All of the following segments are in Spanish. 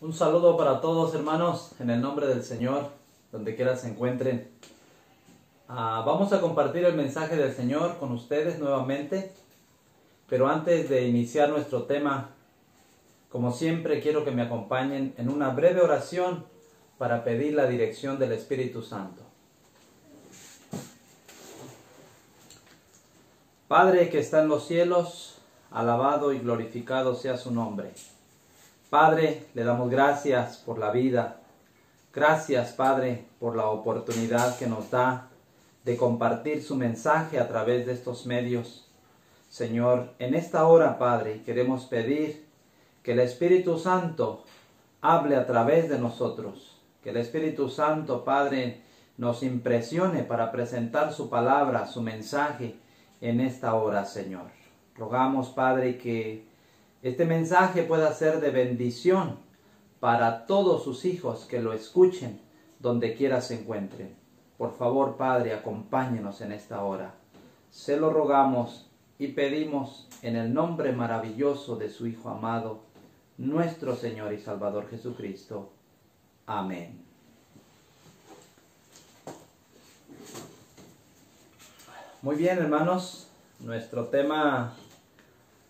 Un saludo para todos, hermanos, en el nombre del Señor, donde quiera se encuentren. Vamos a compartir el mensaje del Señor con ustedes nuevamente, pero antes de iniciar nuestro tema, como siempre, quiero que me acompañen en una breve oración para pedir la dirección del Espíritu Santo. Padre que está en los cielos, alabado y glorificado sea su nombre. Padre, le damos gracias por la vida. Gracias, Padre, por la oportunidad que nos da de compartir su mensaje a través de estos medios. Señor, en esta hora, Padre, queremos pedir que el Espíritu Santo hable a través de nosotros. Que el Espíritu Santo, Padre, nos impresione para presentar su palabra, su mensaje en esta hora, Señor. Rogamos, Padre, que este mensaje pueda ser de bendición para todos sus hijos que lo escuchen donde quiera se encuentren. Por favor, Padre, acompáñenos en esta hora. Se lo rogamos y pedimos en el nombre maravilloso de su Hijo amado, nuestro Señor y Salvador Jesucristo. Amén. Muy bien, hermanos, nuestro tema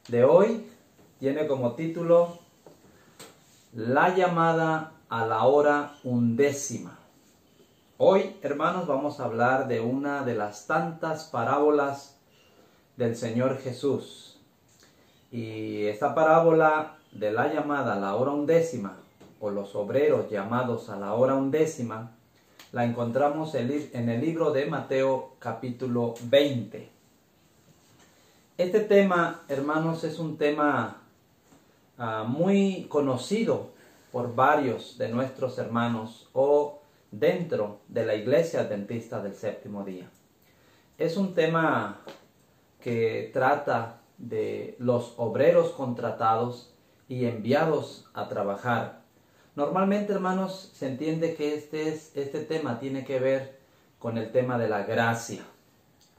de hoy tiene como título La llamada a la hora 11. Hoy, hermanos, vamos a hablar de una de las tantas parábolas del Señor Jesús. Y esta parábola de la llamada a la hora 11, o los obreros llamados a la hora 11, la encontramos en el libro de Mateo capítulo 20. Este tema, hermanos, es un tema muy conocido por varios de nuestros hermanos o dentro de la Iglesia Adventista del Séptimo Día. Es un tema que trata de los obreros contratados y enviados a trabajar. Normalmente, hermanos, se entiende que este tema tiene que ver con el tema de la gracia,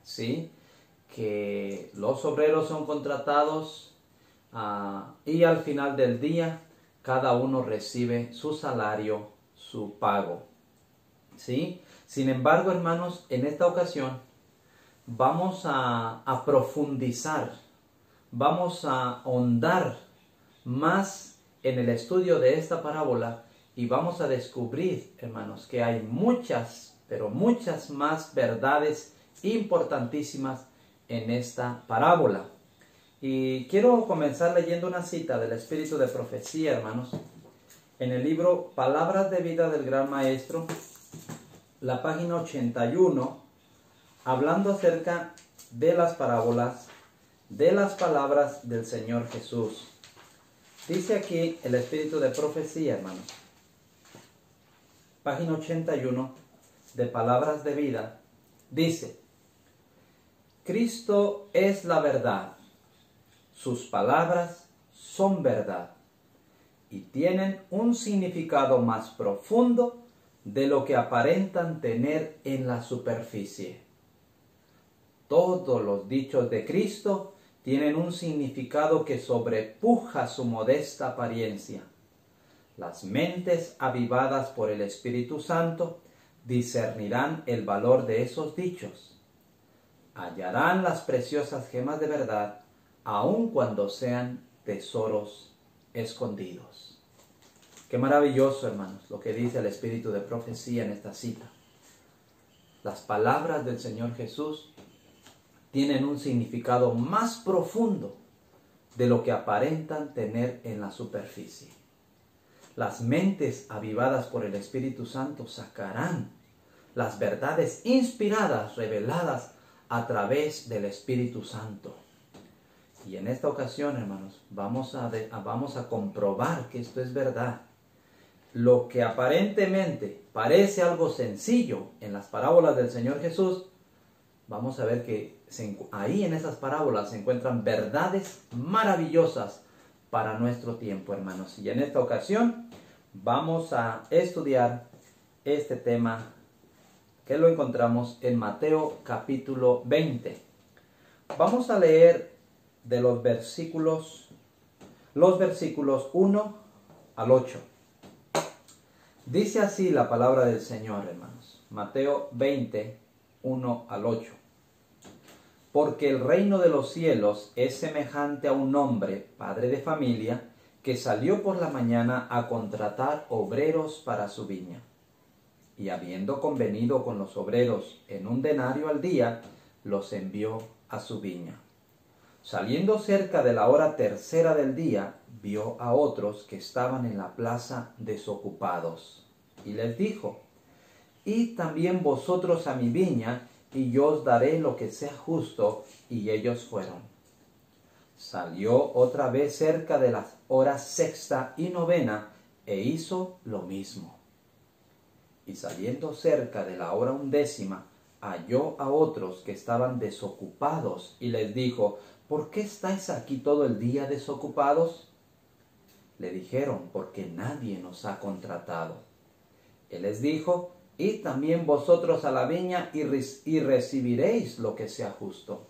¿sí? Que los obreros son contratados y al final del día cada uno recibe su salario, su pago, ¿sí? Sin embargo, hermanos, en esta ocasión vamos a profundizar, vamos a ahondar más en el estudio de esta parábola y vamos a descubrir, hermanos, que hay muchas, pero muchas más verdades importantísimas en esta parábola. Y quiero comenzar leyendo una cita del Espíritu de Profecía, hermanos, en el libro Palabras de Vida del Gran Maestro, la página 81, hablando acerca de las parábolas, de las palabras del Señor Jesús. Dice aquí el Espíritu de Profecía, hermanos, página 81 de Palabras de Vida, dice: Cristo es la verdad. Sus palabras son verdad y tienen un significado más profundo de lo que aparentan tener en la superficie. Todos los dichos de Cristo tienen un significado que sobrepuja su modesta apariencia. Las mentes avivadas por el Espíritu Santo discernirán el valor de esos dichos. Hallarán las preciosas gemas de verdad, aun cuando sean tesoros escondidos. Qué maravilloso, hermanos, lo que dice el Espíritu de Profecía en esta cita. Las palabras del Señor Jesús tienen un significado más profundo de lo que aparentan tener en la superficie. Las mentes avivadas por el Espíritu Santo sacarán las verdades inspiradas, reveladas a través del Espíritu Santo. Y en esta ocasión, hermanos, vamos a comprobar que esto es verdad. Lo que aparentemente parece algo sencillo en las parábolas del Señor Jesús, vamos a ver que ahí en esas parábolas se encuentran verdades maravillosas para nuestro tiempo, hermanos. Y en esta ocasión vamos a estudiar este tema que lo encontramos en Mateo capítulo 20. Vamos a leer de los versículos 1 al 8. Dice así la palabra del Señor, hermanos. Mateo 20, 1 al 8. Porque el reino de los cielos es semejante a un hombre, padre de familia, que salió por la mañana a contratar obreros para su viña. Y habiendo convenido con los obreros en un denario al día, los envió a su viña. Saliendo cerca de la hora tercera del día, vio a otros que estaban en la plaza desocupados. Y les dijo: Id también vosotros a mi viña, y yo os daré lo que sea justo. Y ellos fueron. Salió otra vez cerca de las horas sexta y novena, e hizo lo mismo. Y saliendo cerca de la hora undécima, halló a otros que estaban desocupados, y les dijo: ¿Por qué estáis aquí todo el día desocupados? Le dijeron: porque nadie nos ha contratado. Él les dijo: Id también vosotros a la viña y recibiréis lo que sea justo.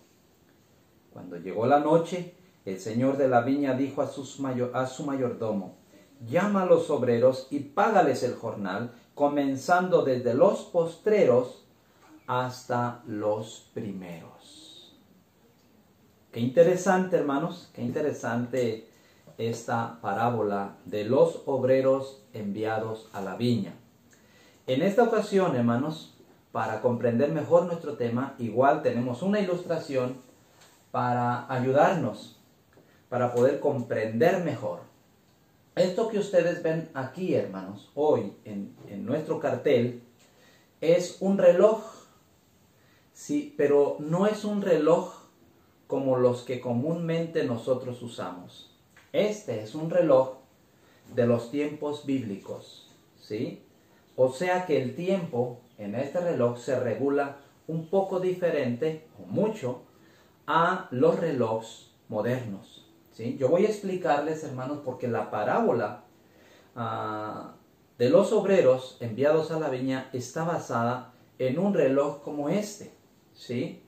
Cuando llegó la noche, el señor de la viña dijo a su mayordomo: llama a los obreros y págales el jornal, comenzando desde los postreros hasta los primeros. Qué interesante, hermanos, qué interesante esta parábola de los obreros enviados a la viña. En esta ocasión, hermanos, para comprender mejor nuestro tema, igual tenemos una ilustración para ayudarnos, para poder comprender mejor. Esto que ustedes ven aquí, hermanos, hoy en nuestro cartel, es un reloj, sí, pero no es un reloj como los que comúnmente nosotros usamos. Este es un reloj de los tiempos bíblicos, ¿sí? O sea que el tiempo en este reloj se regula un poco diferente, o mucho, a los relojes modernos, ¿sí? Yo voy a explicarles, hermanos, porque la parábola de los obreros enviados a la viña está basada en un reloj como este, ¿sí?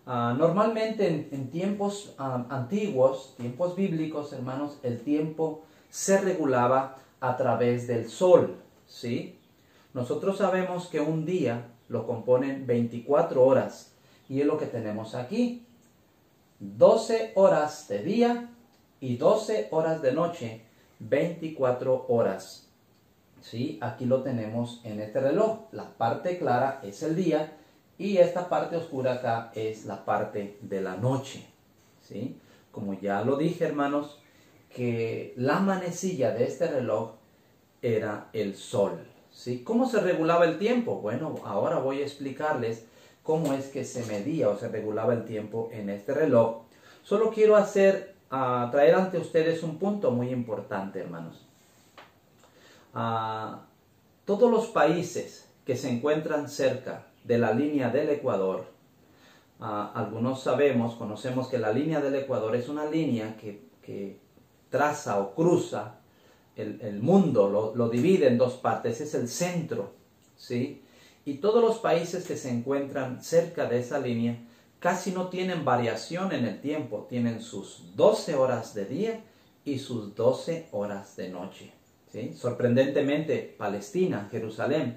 Normalmente en tiempos antiguos, tiempos bíblicos, hermanos, el tiempo se regulaba a través del sol, ¿sí? Nosotros sabemos que un día lo componen 24 horas y es lo que tenemos aquí. 12 horas de día y 12 horas de noche, 24 horas. ¿Sí? Aquí lo tenemos en este reloj. La parte clara es el día y esta parte oscura acá es la parte de la noche. ¿Sí? Como ya lo dije, hermanos, que la manecilla de este reloj era el sol. ¿Sí? ¿Cómo se regulaba el tiempo? Bueno, ahora voy a explicarles cómo es que se medía o se regulaba el tiempo en este reloj. Solo quiero traer ante ustedes un punto muy importante, hermanos. Todos los países que se encuentran cerca de la línea del Ecuador, algunos conocemos que la línea del Ecuador es una línea que traza o cruza el mundo, lo divide en dos partes, es el centro, ¿sí? Y todos los países que se encuentran cerca de esa línea casi no tienen variación en el tiempo, tienen sus 12 horas de día y sus 12 horas de noche, ¿sí? Sorprendentemente, Palestina, Jerusalén,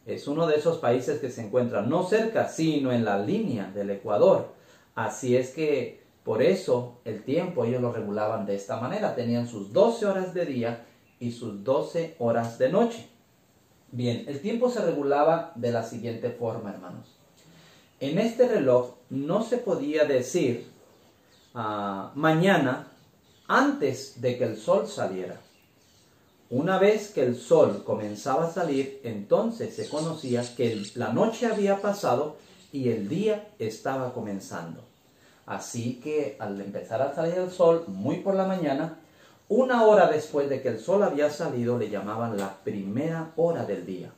es uno de esos países que se encuentran no cerca, sino en la línea del Ecuador. Así es que por eso el tiempo ellos lo regulaban de esta manera, tenían sus 12 horas de día y sus 12 horas de noche. Bien, el tiempo se regulaba de la siguiente forma, hermanos. En este reloj no se podía decir mañana antes de que el sol saliera. Una vez que el sol comenzaba a salir, entonces se conocía que la noche había pasado y el día estaba comenzando. Así que al empezar a salir el sol muy por la mañana, una hora después de que el sol había salido le llamaban la primera hora del día.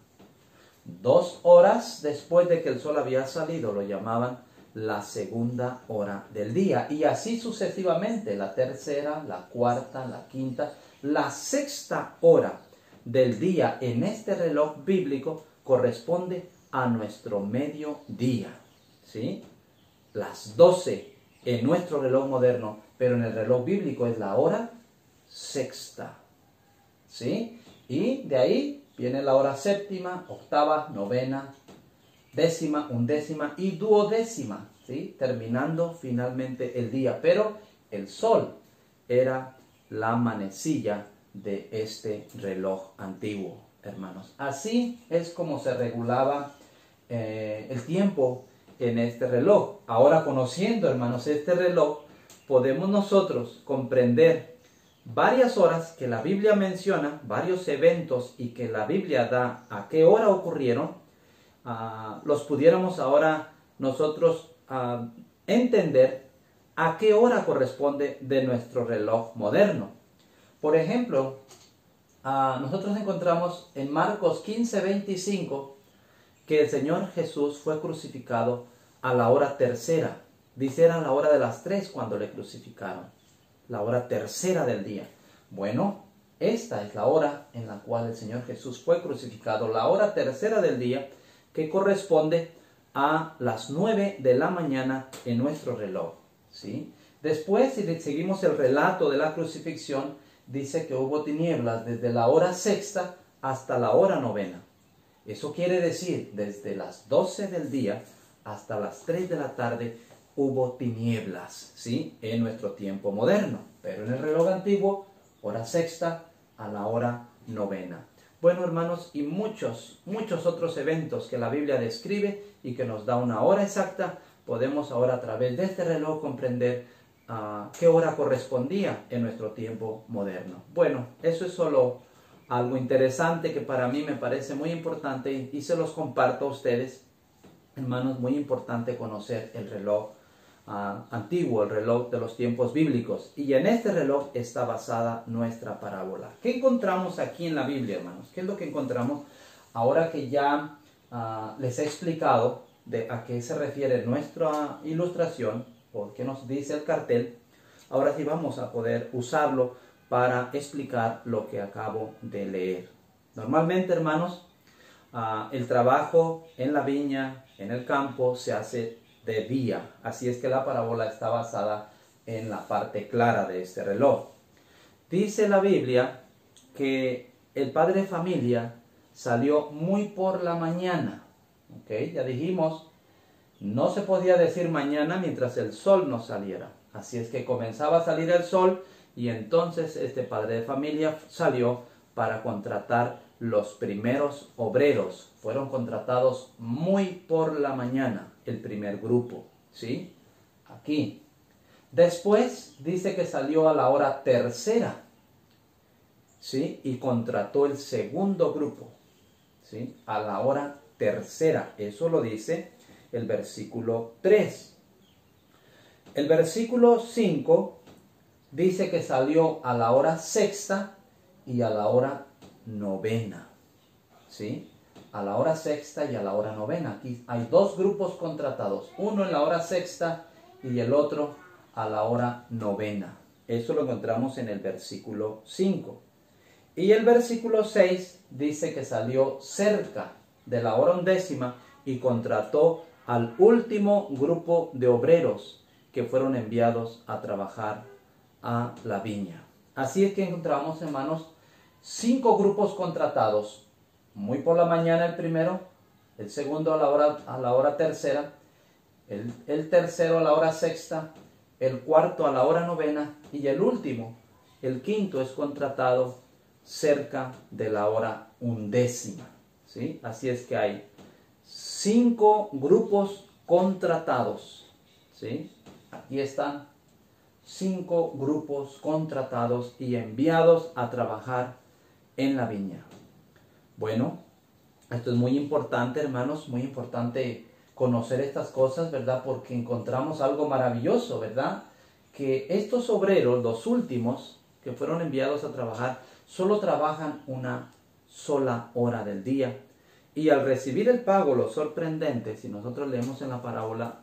2 horas después de que el sol había salido lo llamaban la segunda hora del día. Y así sucesivamente, la tercera, la cuarta, la quinta, la sexta hora del día en este reloj bíblico corresponde a nuestro mediodía, ¿sí? Las 12 en nuestro reloj moderno, pero en el reloj bíblico es la hora sexta, ¿sí? Y de ahí viene la hora séptima, octava, novena, décima, undécima y duodécima, ¿sí? Terminando finalmente el día. Pero el sol era la manecilla de este reloj antiguo, hermanos. Así es como se regulaba el tiempo en este reloj. Ahora, conociendo, hermanos, este reloj, podemos nosotros comprender varias horas que la Biblia menciona, varios eventos y que la Biblia da a qué hora ocurrieron. Los pudiéramos ahora nosotros entender a qué hora corresponde de nuestro reloj moderno. Por ejemplo, nosotros encontramos en Marcos 15:25 que el Señor Jesús fue crucificado a la hora tercera. Dice, era la hora de las 3 cuando le crucificaron, la hora tercera del día. Bueno, esta es la hora en la cual el Señor Jesús fue crucificado, la hora tercera del día, que corresponde a las 9 de la mañana en nuestro reloj, ¿sí? Después, si seguimos el relato de la crucifixión, dice que hubo tinieblas desde la hora sexta hasta la hora novena. Eso quiere decir, desde las 12 del día hasta las 3 de la tarde hubo tinieblas, ¿sí? En nuestro tiempo moderno. Pero en el reloj antiguo, hora sexta a la hora novena. Bueno, hermanos, y muchos otros eventos que la Biblia describe y que nos da una hora exacta, podemos ahora a través de este reloj comprender qué hora correspondía en nuestro tiempo moderno. Bueno, eso es solo algo interesante que para mí me parece muy importante y se los comparto a ustedes, hermanos. Muy importante conocer el reloj antiguo, el reloj de los tiempos bíblicos, y en este reloj está basada nuestra parábola. ¿Qué encontramos aquí en la Biblia, hermanos? ¿Qué es lo que encontramos ahora que ya les he explicado a qué se refiere nuestra ilustración o qué nos dice el cartel? Ahora sí vamos a poder usarlo para explicar lo que acabo de leer. Normalmente, hermanos, el trabajo en la viña, en el campo, se hace de día. Así es que la parábola está basada en la parte clara de este reloj. Dice la Biblia que el padre de familia salió muy por la mañana. ¿Okay? Ya dijimos, no se podía decir mañana mientras el sol no saliera. Así es que comenzaba a salir el sol y entonces este padre de familia salió para contratar los primeros obreros. Fueron contratados muy por la mañana, el primer grupo, ¿sí? Aquí. Después dice que salió a la hora tercera, ¿sí? Y contrató el segundo grupo, ¿sí? A la hora tercera. Eso lo dice el versículo 3. El versículo 5 dice que salió a la hora sexta y a la hora novena, ¿sí? A la hora sexta y a la hora novena. Aquí hay dos grupos contratados, uno en la hora sexta y el otro a la hora novena. Eso lo encontramos en el versículo 5. Y el versículo 6 dice que salió cerca de la hora undécima y contrató al último grupo de obreros que fueron enviados a trabajar a la viña. Así es que encontramos, hermanos, 5 grupos contratados. Muy por la mañana el primero, el segundo a la hora tercera, el tercero a la hora sexta, el cuarto a la hora novena y el último, el quinto, es contratado cerca de la hora undécima, ¿sí? Así es que hay 5 grupos contratados, ¿sí? Aquí están 5 grupos contratados y enviados a trabajar en la viña. Bueno, esto es muy importante, hermanos, muy importante conocer estas cosas, ¿verdad? Porque encontramos algo maravilloso, ¿verdad? Que estos obreros, los últimos que fueron enviados a trabajar, solo trabajan una sola hora del día. Y al recibir el pago, lo sorprendente, si nosotros leemos en la parábola,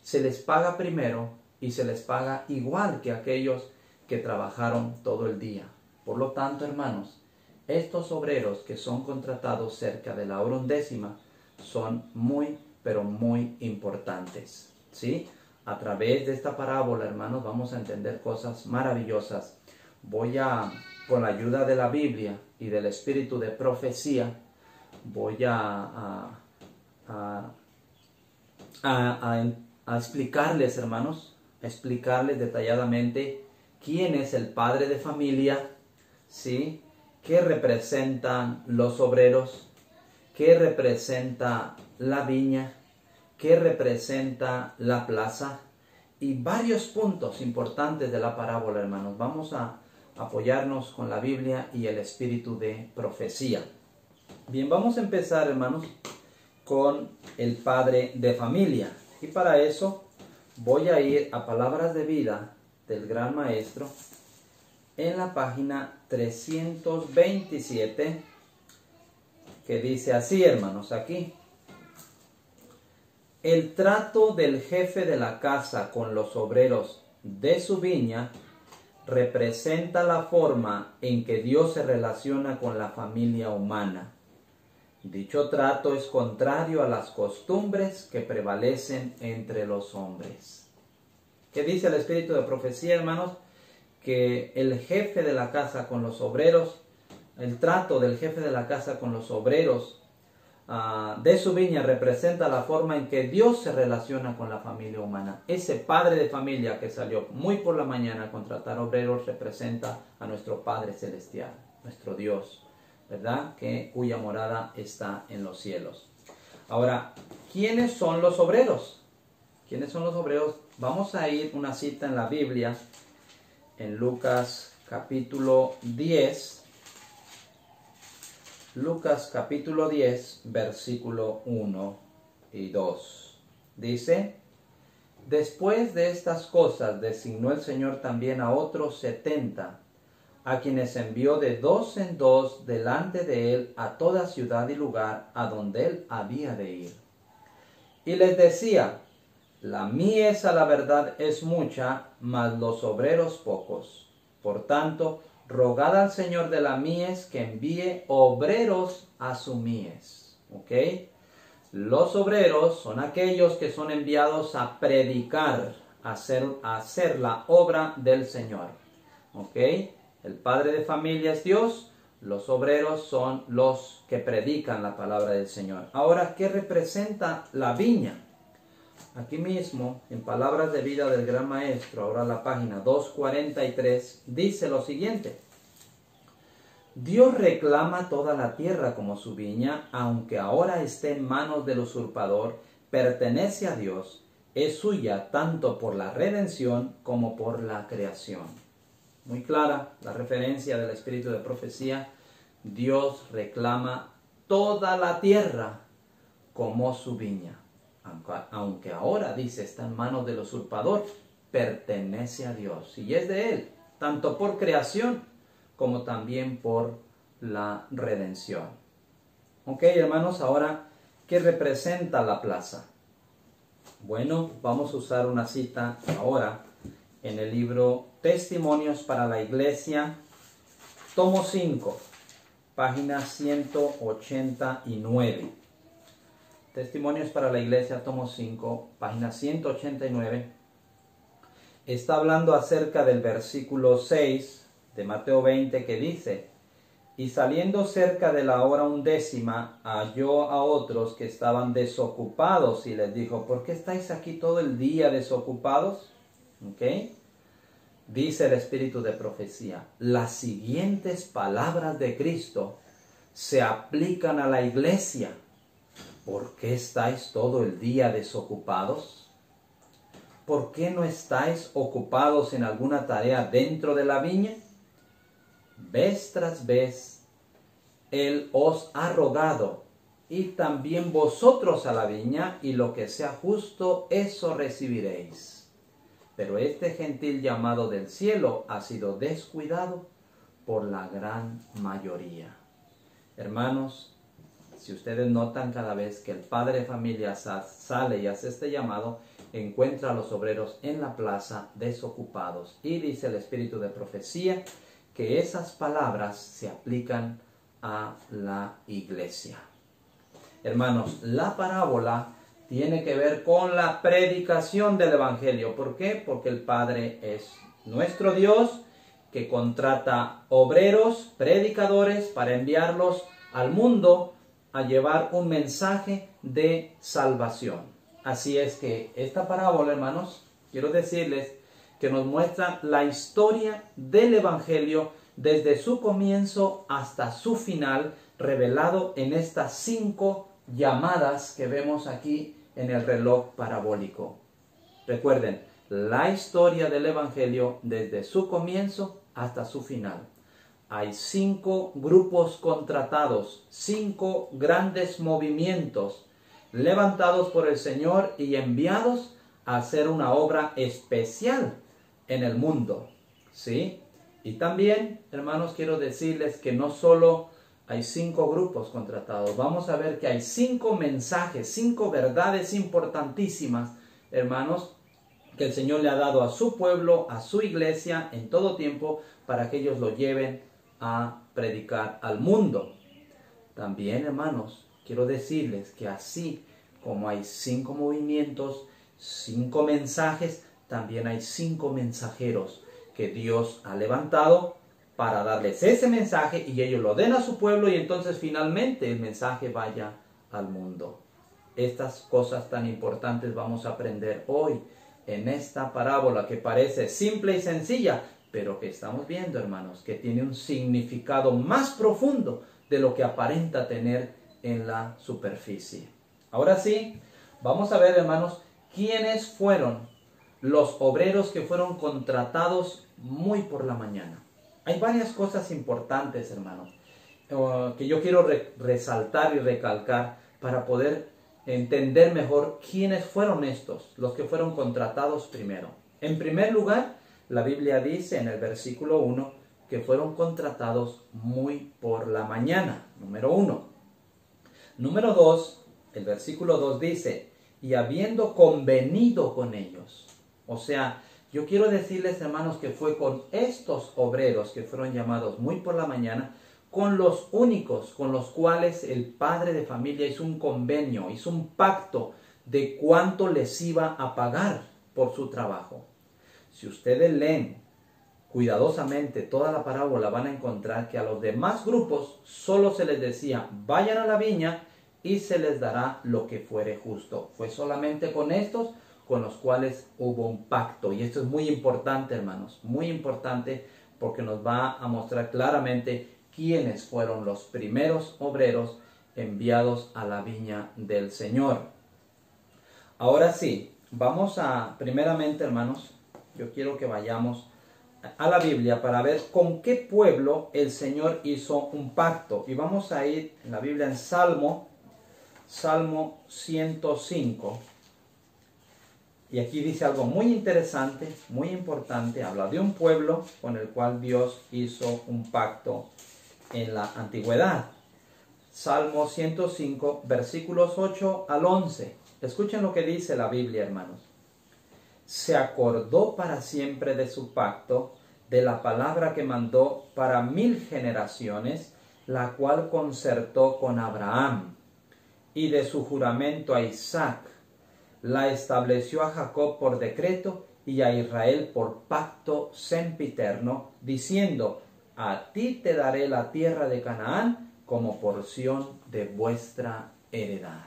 se les paga primero y se les paga igual que aquellos que trabajaron todo el día. Por lo tanto, hermanos, estos obreros que son contratados cerca de la hora undécima son muy, pero muy importantes, ¿sí? A través de esta parábola, hermanos, vamos a entender cosas maravillosas. Voy a con la ayuda de la Biblia y del espíritu de profecía, voy a explicarles, hermanos, a explicarles detalladamente quién es el padre de familia, ¿sí? ¿Qué representan los obreros? ¿Qué representa la viña? ¿Qué representa la plaza? Y varios puntos importantes de la parábola, hermanos. Vamos a apoyarnos con la Biblia y el espíritu de profecía. Bien, vamos a empezar, hermanos, con el padre de familia. Y para eso voy a ir a Palabras de Vida del Gran Maestro en la página 327, que dice así, hermanos, aquí: el trato del jefe de la casa con los obreros de su viña representa la forma en que Dios se relaciona con la familia humana. Dicho trato es contrario a las costumbres que prevalecen entre los hombres. ¿Qué dice el espíritu de profecía, hermanos? Que el jefe de la casa con los obreros, el trato del jefe de la casa con los obreros de su viña representa la forma en que Dios se relaciona con la familia humana. Ese padre de familia que salió muy por la mañana a contratar obreros representa a nuestro Padre Celestial, nuestro Dios, ¿verdad? Cuya morada está en los cielos. Ahora, ¿quiénes son los obreros? ¿Quiénes son los obreros? Vamos a ir una cita en la Biblia, en Lucas capítulo 10. Lucas capítulo 10, versículo 1 y 2. Dice: después de estas cosas designó el Señor también a otros 70, a quienes envió de dos en dos delante de él a toda ciudad y lugar a donde él había de ir. Y les decía: la mies a la verdad es mucha, mas los obreros pocos. Por tanto, rogad al Señor de la mies que envíe obreros a su mies. ¿Ok? Los obreros son aquellos que son enviados a predicar, a hacer la obra del Señor. ¿Ok? El padre de familia es Dios. Los obreros son los que predican la palabra del Señor. Ahora, ¿qué representa la viña? Aquí mismo, en Palabras de Vida del Gran Maestro, ahora la página 243, dice lo siguiente: Dios reclama toda la tierra como su viña, aunque ahora esté en manos del usurpador, pertenece a Dios, es suya tanto por la redención como por la creación. Muy clara la referencia del espíritu de profecía. Dios reclama toda la tierra como su viña. Aunque ahora, dice, está en manos del usurpador, pertenece a Dios y es de él, tanto por creación como también por la redención. Ok, hermanos, ahora, ¿qué representa la plaza? Bueno, vamos a usar una cita ahora en el libro Testimonios para la Iglesia, tomo 5, página 189. Testimonios para la Iglesia, tomo 5, página 189. Está hablando acerca del versículo 6 de Mateo 20, que dice: y saliendo cerca de la hora 11, halló a otros que estaban desocupados y les dijo: ¿por qué estáis aquí todo el día desocupados? ¿Ok? Dice el espíritu de profecía: las siguientes palabras de Cristo se aplican a la iglesia. ¿Por qué estáis todo el día desocupados? ¿Por qué no estáis ocupados en alguna tarea dentro de la viña? Vez tras vez, Él os ha rogado, y también vosotros a la viña, y lo que sea justo, eso recibiréis. Pero este gentil llamado del cielo ha sido descuidado por la gran mayoría. Hermanos, si ustedes notan, cada vez que el padre de familia sale y hace este llamado, encuentra a los obreros en la plaza desocupados. Y dice el espíritu de profecía que esas palabras se aplican a la iglesia. Hermanos, la parábola tiene que ver con la predicación del evangelio. ¿Por qué? Porque el Padre es nuestro Dios que contrata obreros, predicadores, para enviarlos al mundo a llevar un mensaje de salvación. Así es que esta parábola, hermanos, quiero decirles que nos muestra la historia del Evangelio desde su comienzo hasta su final, revelado en estas 5 llamadas que vemos aquí en el reloj parabólico. Recuerden, la historia del Evangelio desde su comienzo hasta su final. Hay 5 grupos contratados, 5 grandes movimientos levantados por el Señor y enviados a hacer una obra especial en el mundo, ¿sí? Y también, hermanos, quiero decirles que no solo hay 5 grupos contratados, vamos a ver que hay 5 mensajes, 5 verdades importantísimas, hermanos, que el Señor le ha dado a su pueblo, a su iglesia, en todo tiempo, para que ellos lo lleven a predicar al mundo. También, hermanos, quiero decirles que así como hay 5 movimientos, 5 mensajes, también hay 5 mensajeros que Dios ha levantado para darles ese mensaje y ellos lo den a su pueblo y entonces finalmente el mensaje vaya al mundo. Estas cosas tan importantes vamos a aprender hoy en esta parábola que parece simple y sencilla, pero que estamos viendo, hermanos, que tiene un significado más profundo de lo que aparenta tener en la superficie. Ahora sí, vamos a ver, hermanos, quiénes fueron los obreros que fueron contratados muy por la mañana. Hay varias cosas importantes, hermanos, que yo quiero resaltar y recalcar para poder entender mejor quiénes fueron estos, los que fueron contratados primero. En primer lugar, la Biblia dice en el versículo 1 que fueron contratados muy por la mañana, número 1. Número 2, el versículo 2 dice, y habiendo convenido con ellos. O sea, yo quiero decirles, hermanos, que fue con estos obreros que fueron llamados muy por la mañana, con los únicos con los cuales el padre de familia hizo un convenio, hizo un pacto de cuánto les iba a pagar por su trabajo. Si ustedes leen cuidadosamente toda la parábola, van a encontrar que a los demás grupos solo se les decía, vayan a la viña y se les dará lo que fuere justo. Fue solamente con estos con los cuales hubo un pacto. Y esto es muy importante, hermanos, muy importante, porque nos va a mostrar claramente quiénes fueron los primeros obreros enviados a la viña del Señor. Ahora sí, vamos a, primeramente, hermanos, yo quiero que vayamos a la Biblia para ver con qué pueblo el Señor hizo un pacto. Y vamos a ir en la Biblia en Salmo 105. Y aquí dice algo muy interesante, muy importante. Habla de un pueblo con el cual Dios hizo un pacto en la antigüedad. Salmo 105, versículos 8 al 11. Escuchen lo que dice la Biblia, hermanos. Se acordó para siempre de su pacto, de la palabra que mandó para 1000 generaciones, la cual concertó con Abraham, y de su juramento a Isaac. La estableció a Jacob por decreto y a Israel por pacto sempiterno, diciendo, a ti te daré la tierra de Canaán como porción de vuestra heredad.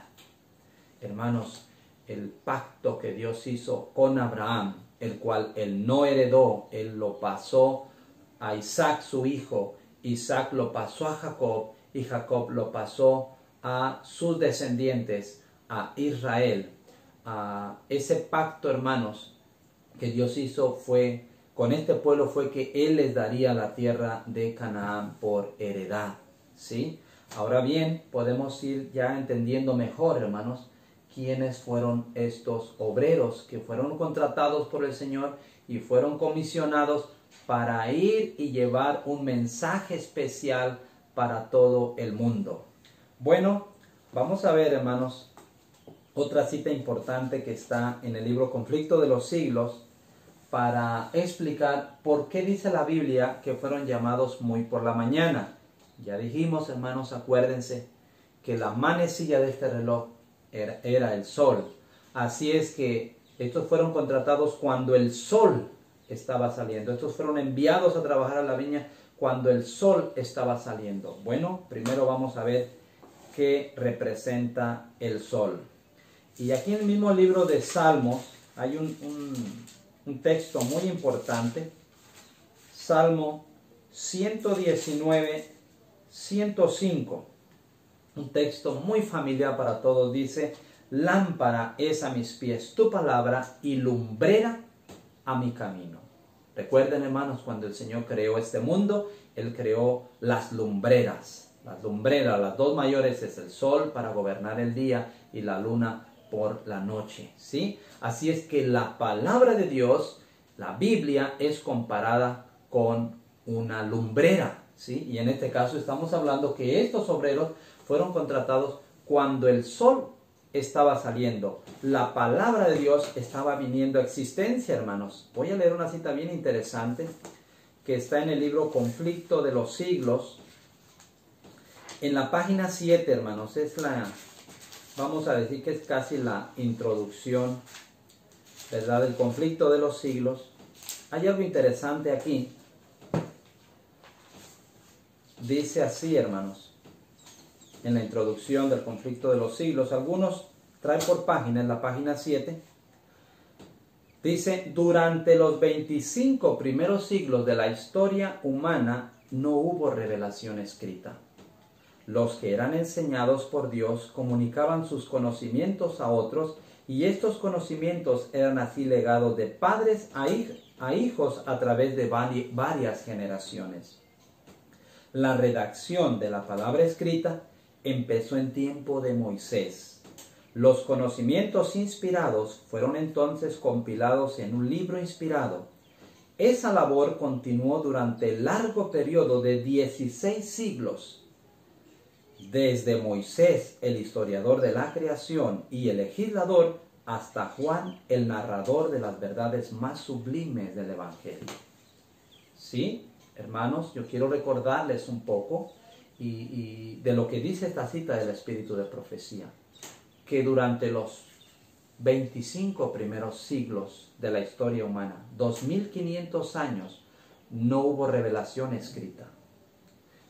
Hermanos, el pacto que Dios hizo con Abraham, el cual él no heredó, él lo pasó a Isaac su hijo, Isaac lo pasó a Jacob y Jacob lo pasó a sus descendientes, a Israel. Ese pacto, hermanos, que Dios hizo fue con este pueblo fue que Él les daría la tierra de Canaán por heredad, ¿sí? Ahora bien, podemos ir ya entendiendo mejor, hermanos, quiénes fueron estos obreros que fueron contratados por el Señor y fueron comisionados para ir y llevar un mensaje especial para todo el mundo. Bueno, vamos a ver, hermanos, otra cita importante que está en el libro Conflicto de los Siglos para explicar por qué dice la Biblia que fueron llamados muy por la mañana. Ya dijimos, hermanos, acuérdense que la manecilla de este reloj era el sol. Así es que estos fueron contratados cuando el sol estaba saliendo. Estos fueron enviados a trabajar a la viña cuando el sol estaba saliendo. Bueno, primero vamos a ver qué representa el sol. Y aquí en el mismo libro de Salmos hay un texto muy importante. Salmo 119, 105. Un texto muy familiar para todos. Dice: lámpara es a mis pies tu palabra y lumbrera a mi camino. Recuerden, hermanos, cuando el Señor creó este mundo, Él creó las lumbreras. Las lumbreras, las dos mayores, es el sol para gobernar el día y la luna por la noche, ¿sí? Así es que la palabra de Dios, la Biblia, es comparada con una lumbrera, ¿sí? Y en este caso estamos hablando que estos obreros fueron contratados cuando el sol estaba saliendo. La palabra de Dios estaba viniendo a existencia, hermanos. Voy a leer una cita bien interesante que está en el libro Conflicto de los Siglos. En la página 7, hermanos, vamos a decir que es casi la introducción, ¿verdad?, del Conflicto de los Siglos. Hay algo interesante aquí. Dice así, hermanos, en la introducción del Conflicto de los Siglos, algunos traen por página, en la página 7, dice: durante los 25 primeros siglos de la historia humana no hubo revelación escrita. Los que eran enseñados por Dios comunicaban sus conocimientos a otros, y estos conocimientos eran así legados de padres a hijos a través de varias generaciones. La redacción de la palabra escrita empezó en tiempo de Moisés. Los conocimientos inspirados fueron entonces compilados en un libro inspirado. Esa labor continuó durante el largo periodo de 16 siglos. Desde Moisés, el historiador de la creación y el legislador, hasta Juan, el narrador de las verdades más sublimes del Evangelio. ¿Sí? Hermanos, yo quiero recordarles un poco y de lo que dice esta cita del Espíritu de Profecía, que durante los 25 primeros siglos de la historia humana, 2500 años, no hubo revelación escrita.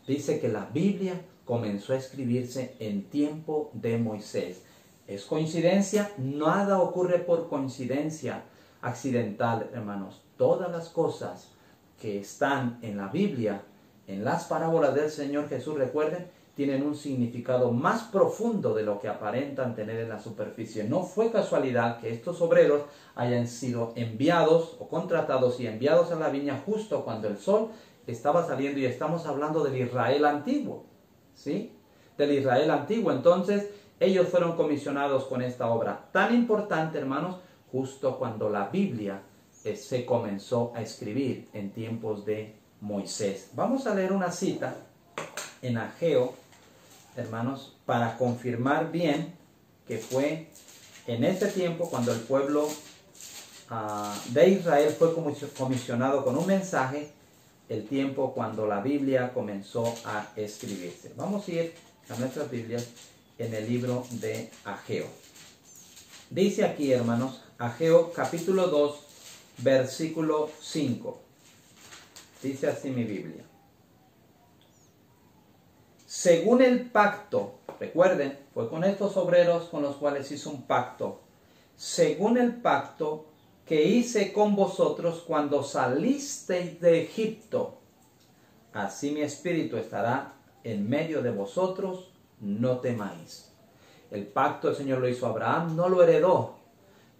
Dice que la Biblia comenzó a escribirse en tiempo de Moisés. ¿Es coincidencia? Nada ocurre por coincidencia accidental, hermanos. Todas las cosas que están en la Biblia, en las parábolas del Señor Jesús, recuerden, tienen un significado más profundo de lo que aparentan tener en la superficie. No fue casualidad que estos obreros hayan sido enviados o contratados y enviados a la viña justo cuando el sol estaba saliendo, y estamos hablando del Israel antiguo, ¿sí? Del Israel antiguo. Entonces, ellos fueron comisionados con esta obra tan importante, hermanos, justo cuando la Biblia se comenzó a escribir en tiempos de Moisés. Vamos a leer una cita en Ageo, hermanos, para confirmar bien que fue en ese tiempo cuando el pueblo de Israel fue comisionado con un mensaje, el tiempo cuando la Biblia comenzó a escribirse. Vamos a ir a nuestras Biblias en el libro de Ageo. Dice aquí, hermanos, Ageo capítulo 2, versículo 5. Dice así mi Biblia: según el pacto, recuerden, fue con estos obreros con los cuales hizo un pacto, según el pacto que hice con vosotros cuando salisteis de Egipto, así mi espíritu estará en medio de vosotros, no temáis. El pacto el Señor lo hizo a Abraham, no lo heredó.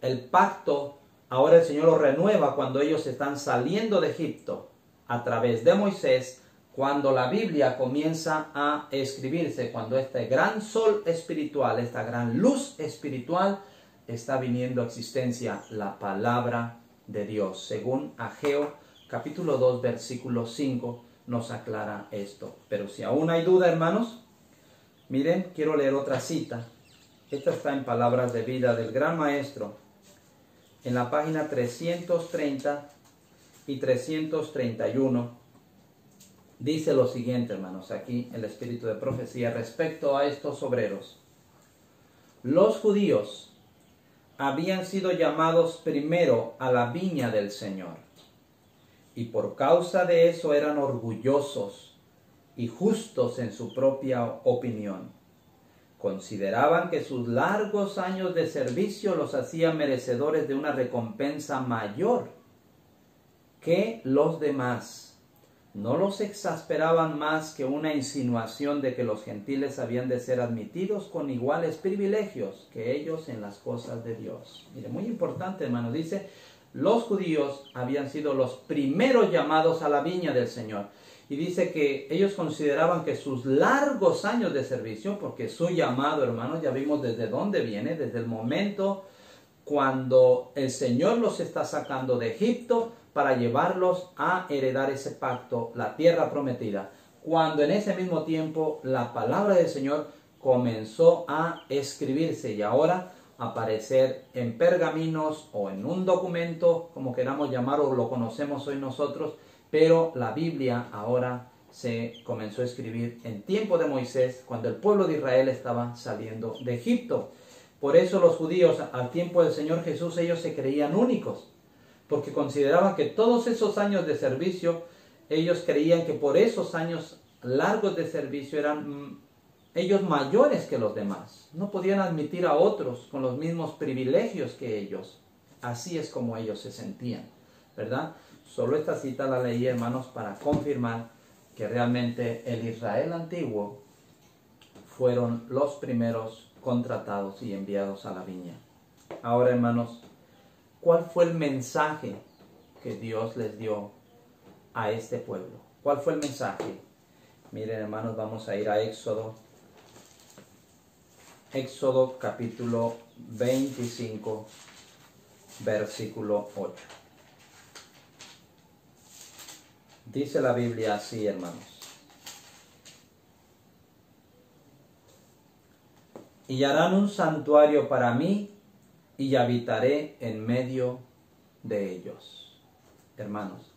El pacto ahora el Señor lo renueva cuando ellos están saliendo de Egipto a través de Moisés, cuando la Biblia comienza a escribirse, cuando este gran sol espiritual, esta gran luz espiritual está viniendo a existencia, la palabra de Dios. Según Ageo capítulo 2 versículo 5 nos aclara esto. Pero si aún hay duda, hermanos, miren, quiero leer otra cita. Esta está en Palabras de Vida del Gran Maestro, en la página 330 y 331. Dice lo siguiente, hermanos, aquí el Espíritu de Profecía respecto a estos obreros. Los judíos habían sido llamados primero a la viña del Señor. y por causa de eso eran orgullosos y justos en su propia opinión. Consideraban que sus largos años de servicio los hacían merecedores de una recompensa mayor que los demás. No los exasperaban más que una insinuación de que los gentiles habían de ser admitidos con iguales privilegios que ellos en las cosas de Dios. Mire, muy importante, hermano, dice, los judíos habían sido los primeros llamados a la viña del Señor. Y dice que ellos consideraban que sus largos años de servicio, porque su llamado, hermanos, ya vimos desde dónde viene, desde el momento cuando el Señor los está sacando de Egipto para llevarlos a heredar ese pacto, la tierra prometida. Cuando en ese mismo tiempo la palabra del Señor comenzó a escribirse y ahora aparecer en pergaminos o en un documento, como queramos llamarlo, lo conocemos hoy nosotros, pero la Biblia ahora se comenzó a escribir en tiempo de Moisés, cuando el pueblo de Israel estaba saliendo de Egipto. Por eso los judíos, al tiempo del Señor Jesús, ellos se creían únicos, porque consideraban que todos esos años de servicio, ellos creían que por esos años largos de servicio eran ellos mayores que los demás. No podían admitir a otros con los mismos privilegios que ellos. Así es como ellos se sentían, ¿verdad? Solo esta cita la leí, hermanos, para confirmar que realmente el Israel antiguo fueron los primeros contratados y enviados a la viña. Ahora, hermanos, ¿cuál fue el mensaje que Dios les dio a este pueblo? ¿Cuál fue el mensaje? Miren, hermanos, vamos a ir a Éxodo. Éxodo capítulo 25, versículo 8. Dice la Biblia así, hermanos. Y harán un santuario para mí y habitaré en medio de ellos. Hermanos,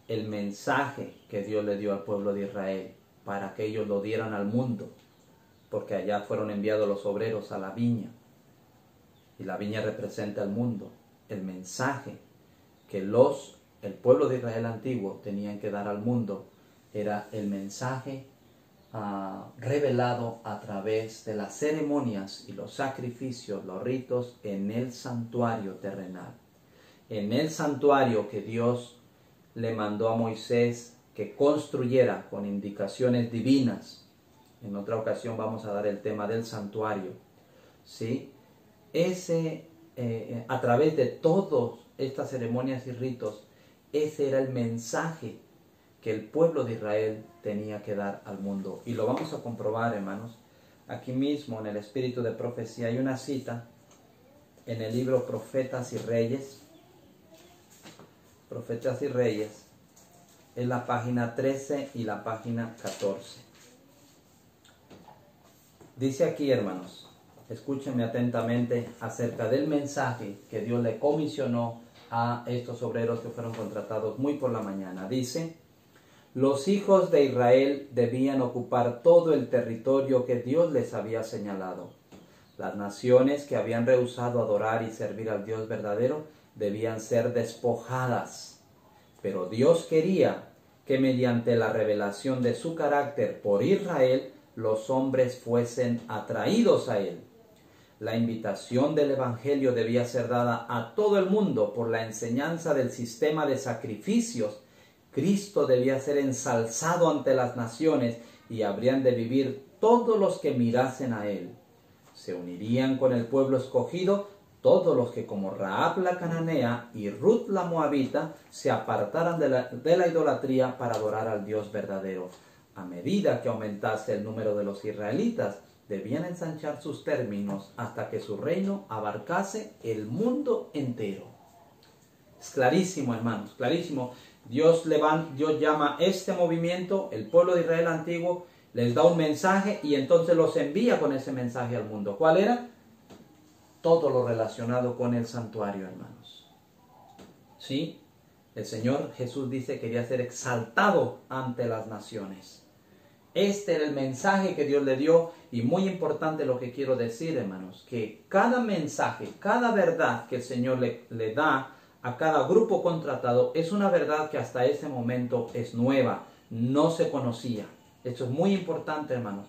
el mensaje que Dios le dio al pueblo de Israel para que ellos lo dieran al mundo, porque allá fueron enviados los obreros a la viña, y la viña representa al mundo. El mensaje que el pueblo de Israel antiguo tenían que dar al mundo era el mensaje revelado a través de las ceremonias y los sacrificios, los ritos en el santuario terrenal. En el santuario que Dios le mandó a Moisés que construyera con indicaciones divinas. En otra ocasión vamos a dar el tema del santuario, ¿sí? A través de todas estas ceremonias y ritos, ese era el mensaje que el pueblo de Israel tenía que dar al mundo. Y lo vamos a comprobar, hermanos. Aquí mismo en el Espíritu de Profecía hay una cita en el libro Profetas y Reyes. Profetas y Reyes, es la página 13 y la página 14. Dice aquí, hermanos, escúchenme atentamente acerca del mensaje que Dios le comisionó a estos obreros que fueron contratados muy por la mañana. Dice: los hijos de Israel debían ocupar todo el territorio que Dios les había señalado. Las naciones que habían rehusado adorar y servir al Dios verdadero debían ser despojadas. Pero Dios quería que mediante la revelación de su carácter por Israel, los hombres fuesen atraídos a Él. La invitación del Evangelio debía ser dada a todo el mundo por la enseñanza del sistema de sacrificios. Cristo debía ser ensalzado ante las naciones y habrían de vivir todos los que mirasen a Él. Se unirían con el pueblo escogido todos los que, como Rahab la cananea y Ruth la moabita, se apartaran de la idolatría para adorar al Dios verdadero. A medida que aumentase el número de los israelitas, debían ensanchar sus términos hasta que su reino abarcase el mundo entero. Es clarísimo, hermanos, clarísimo. Dios llama a este movimiento, el pueblo de Israel antiguo, les da un mensaje y entonces los envía con ese mensaje al mundo. ¿Cuál era? Todo lo relacionado con el santuario, hermanos. ¿Sí? El Señor Jesús dice que quería ser exaltado ante las naciones. Este era el mensaje que Dios le dio, y muy importante lo que quiero decir, hermanos, que cada mensaje, cada verdad que el Señor le da a cada grupo contratado, es una verdad que hasta ese momento es nueva, no se conocía. Esto es muy importante, hermanos.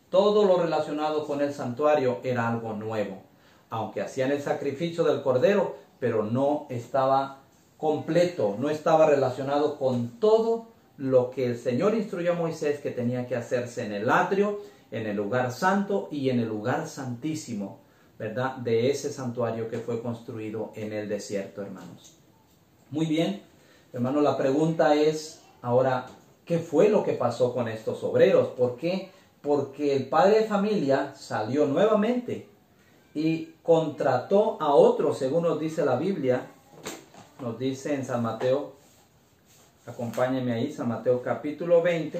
Todo lo relacionado con el santuario era algo nuevo. Aunque hacían el sacrificio del cordero, pero no estaba completo, no estaba relacionado con todo lo que el Señor instruyó a Moisés que tenía que hacerse en el atrio, en el lugar santo y en el lugar santísimo, ¿verdad? De ese santuario que fue construido en el desierto, hermanos. Muy bien, hermanos, la pregunta es ahora, ¿qué fue lo que pasó con estos obreros? ¿Por qué? Porque el padre de familia salió nuevamente y contrató a otros, según nos dice la Biblia. Nos dice en San Mateo, acompáñenme ahí, San Mateo capítulo 20.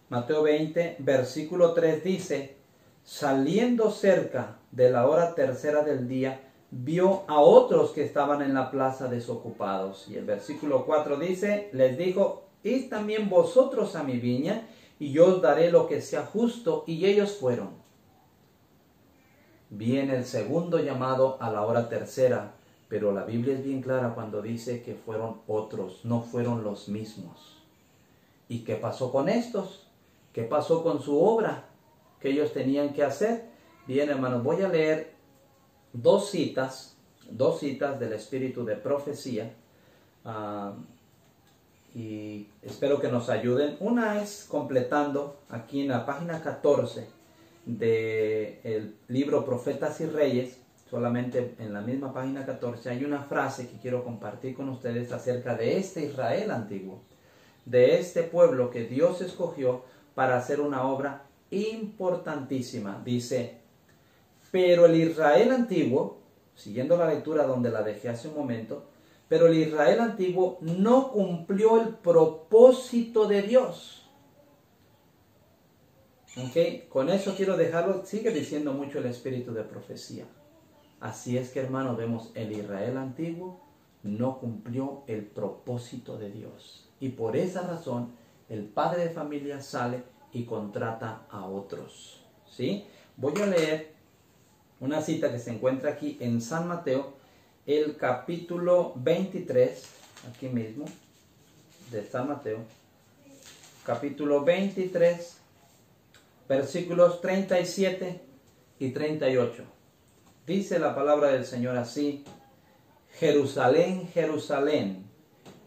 Mateo 20, versículo 3 dice: saliendo cerca de la hora tercera del día, vio a otros que estaban en la plaza desocupados. Y el versículo 4 dice, les dijo: id también vosotros a mi viña, y yo os daré lo que sea justo. Y ellos fueron. Viene el segundo llamado a la hora tercera, pero la Biblia es bien clara cuando dice que fueron otros, no fueron los mismos. ¿Y qué pasó con estos? ¿Qué pasó con su obra que ellos tenían que hacer? Bien, hermanos, voy a leer dos citas del espíritu de profecía, y espero que nos ayuden. Una es completando aquí en la página 14 del libro Profetas y Reyes. Solamente en la misma página 14 hay una frase que quiero compartir con ustedes acerca de este Israel antiguo, de este pueblo que Dios escogió para hacer una obra importantísima. Dice: pero el Israel antiguo, siguiendo la lectura donde la dejé hace un momento, pero el Israel antiguo no cumplió el propósito de Dios. ¿Ok? Con eso quiero dejarlo. Sigue diciendo mucho el espíritu de profecía. Así es que, hermanos, vemos el Israel antiguo no cumplió el propósito de Dios. Y por esa razón, el padre de familia sale y contrata a otros. ¿Sí? Voy a leer una cita que se encuentra aquí en San Mateo, el capítulo 23, aquí mismo, de San Mateo, capítulo 23, versículos 37 y 38. Dice la palabra del Señor así: Jerusalén, Jerusalén,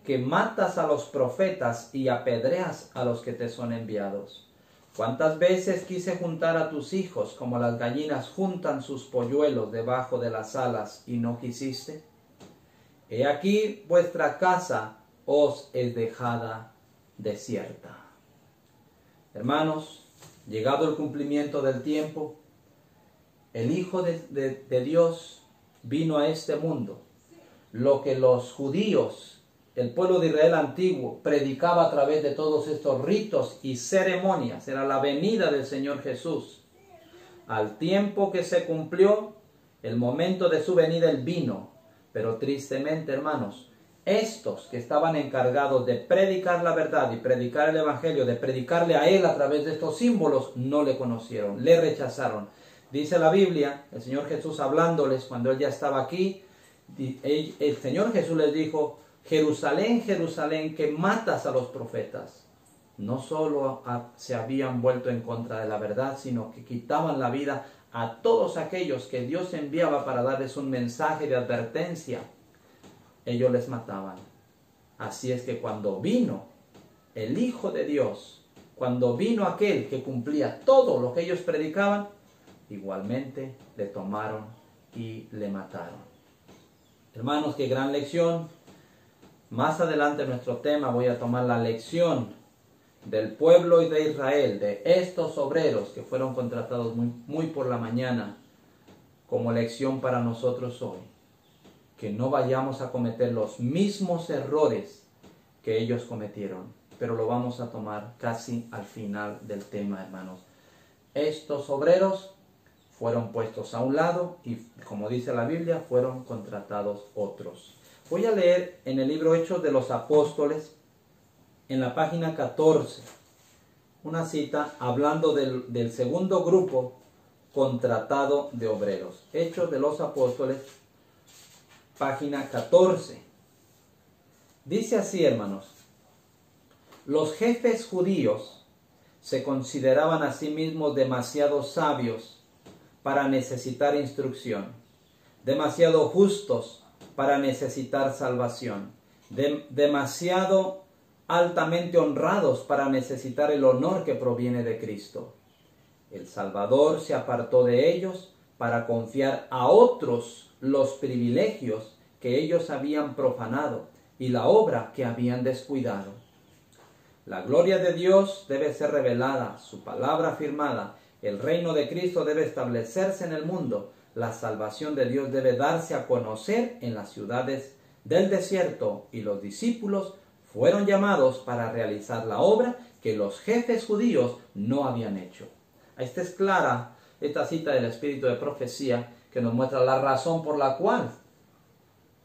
que matas a los profetas y apedreas a los que te son enviados. ¿Cuántas veces quise juntar a tus hijos como las gallinas juntan sus polluelos debajo de las alas y no quisiste? He aquí vuestra casa os es dejada desierta. Hermanos, llegado el cumplimiento del tiempo, el Hijo de Dios vino a este mundo. Lo que los judíos, el pueblo de Israel antiguo, predicaba a través de todos estos ritos y ceremonias, era la venida del Señor Jesús. Al tiempo que se cumplió el momento de su venida, Él vino. Pero tristemente, hermanos, estos que estaban encargados de predicar la verdad y predicar el Evangelio, de predicarle a Él a través de estos símbolos, no le conocieron, le rechazaron. Dice la Biblia, el Señor Jesús hablándoles cuando Él ya estaba aquí, el Señor Jesús les dijo: Jerusalén, Jerusalén, que matas a los profetas. No solo se habían vuelto en contra de la verdad, sino que quitaban la vida a todos aquellos que Dios enviaba para darles un mensaje de advertencia. Ellos les mataban. Así es que cuando vino el Hijo de Dios, cuando vino aquel que cumplía todo lo que ellos predicaban, igualmente le tomaron y le mataron. Hermanos, qué gran lección. Más adelante en nuestro tema voy a tomar la lección del pueblo de Israel, de estos obreros que fueron contratados muy por la mañana, como lección para nosotros hoy. Que no vayamos a cometer los mismos errores que ellos cometieron, pero lo vamos a tomar casi al final del tema, hermanos. Estos obreros fueron puestos a un lado y, como dice la Biblia, fueron contratados otros. Voy a leer en el libro Hechos de los Apóstoles, en la página 14, una cita hablando del segundo grupo contratado de obreros. Hechos de los Apóstoles, página 14. Dice así, hermanos: los jefes judíos se consideraban a sí mismos demasiado sabios para necesitar instrucción, demasiado justos para necesitar salvación, demasiado altamente honrados para necesitar el honor que proviene de Cristo. El Salvador se apartó de ellos para confiar a otros los privilegios que ellos habían profanado y la obra que habían descuidado. La gloria de Dios debe ser revelada, su palabra afirmada, el reino de Cristo debe establecerse en el mundo, la salvación de Dios debe darse a conocer en las ciudades del desierto, y los discípulos fueron llamados para realizar la obra que los jefes judíos no habían hecho. Esta es clara, esta cita del Espíritu de Profecía, que nos muestra la razón por la cual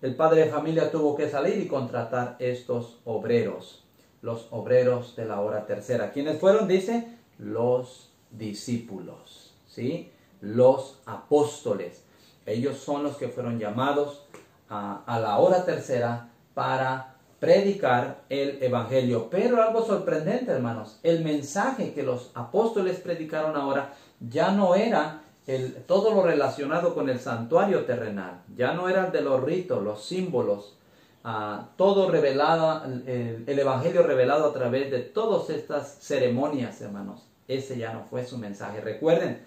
el padre de familia tuvo que salir y contratar estos obreros, los obreros de la hora tercera. ¿Quiénes fueron? Dice, los discípulos, ¿sí? Los apóstoles. Ellos son los que fueron llamados a la hora tercera para predicar el evangelio. Pero algo sorprendente, hermanos, el mensaje que los apóstoles predicaron ahora ya no era todo lo relacionado con el santuario terrenal, ya no era el de los ritos, los símbolos, todo revelado, el evangelio revelado a través de todas estas ceremonias, hermanos. Ese ya no fue su mensaje. Recuerden,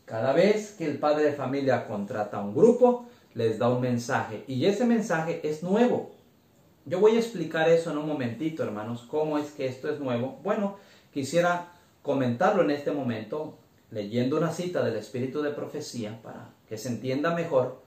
cada vez que el padre de familia contrata a un grupo, les da un mensaje, y ese mensaje es nuevo. Yo voy a explicar eso en un momentito, hermanos, cómo es que esto es nuevo. Bueno, quisiera comentarlo en este momento, leyendo una cita del Espíritu de Profecía, para que se entienda mejor,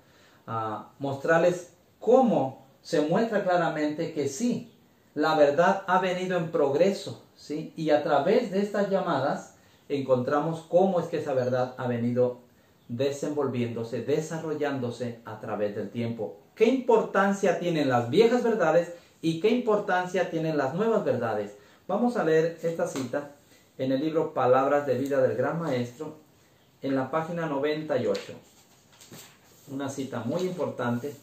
mostrarles cómo se muestra claramente que sí, la verdad ha venido en progreso, ¿sí? Y a través de estas llamadas encontramos cómo es que esa verdad ha venido desenvolviéndose, desarrollándose a través del tiempo. ¿Qué importancia tienen las viejas verdades y qué importancia tienen las nuevas verdades? Vamos a leer esta cita en el libro Palabras de Vida del Gran Maestro, en la página 98. Una cita muy importante,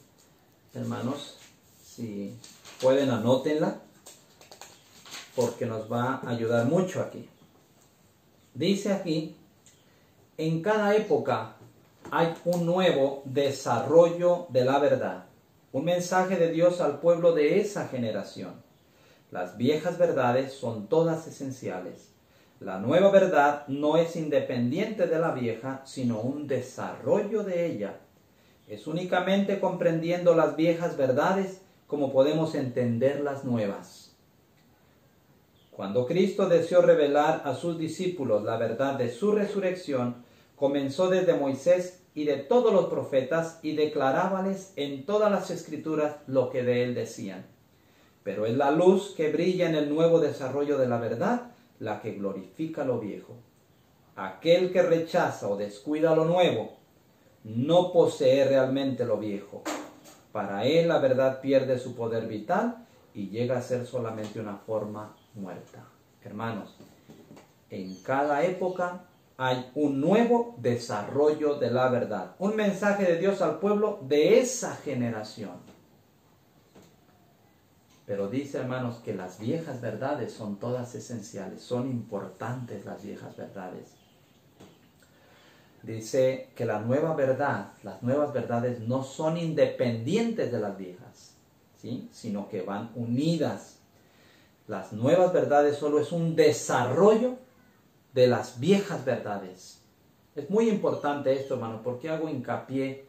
hermanos, si pueden anótenla, porque nos va a ayudar mucho aquí. Dice aquí: en cada época hay un nuevo desarrollo de la verdad, un mensaje de Dios al pueblo de esa generación. Las viejas verdades son todas esenciales. La nueva verdad no es independiente de la vieja, sino un desarrollo de ella. Es únicamente comprendiendo las viejas verdades como podemos entender las nuevas. Cuando Cristo deseó revelar a sus discípulos la verdad de su resurrección, comenzó desde Moisés y de todos los profetas y declarábales en todas las escrituras lo que de él decían. Pero es la luz que brilla en el nuevo desarrollo de la verdad la que glorifica lo viejo. Aquel que rechaza o descuida lo nuevo no posee realmente lo viejo. Para él la verdad pierde su poder vital y llega a ser solamente una forma muerta. Hermanos, en cada época hay un nuevo desarrollo de la verdad, un mensaje de Dios al pueblo de esa generación. Pero dice, hermanos, que las viejas verdades son todas esenciales, son importantes las viejas verdades. Dice que la nueva verdad, las nuevas verdades no son independientes de las viejas, ¿sí? Sino que van unidas. Las nuevas verdades solo es un desarrollo de las viejas verdades. Es muy importante esto, hermano. ¿Por qué hago hincapié?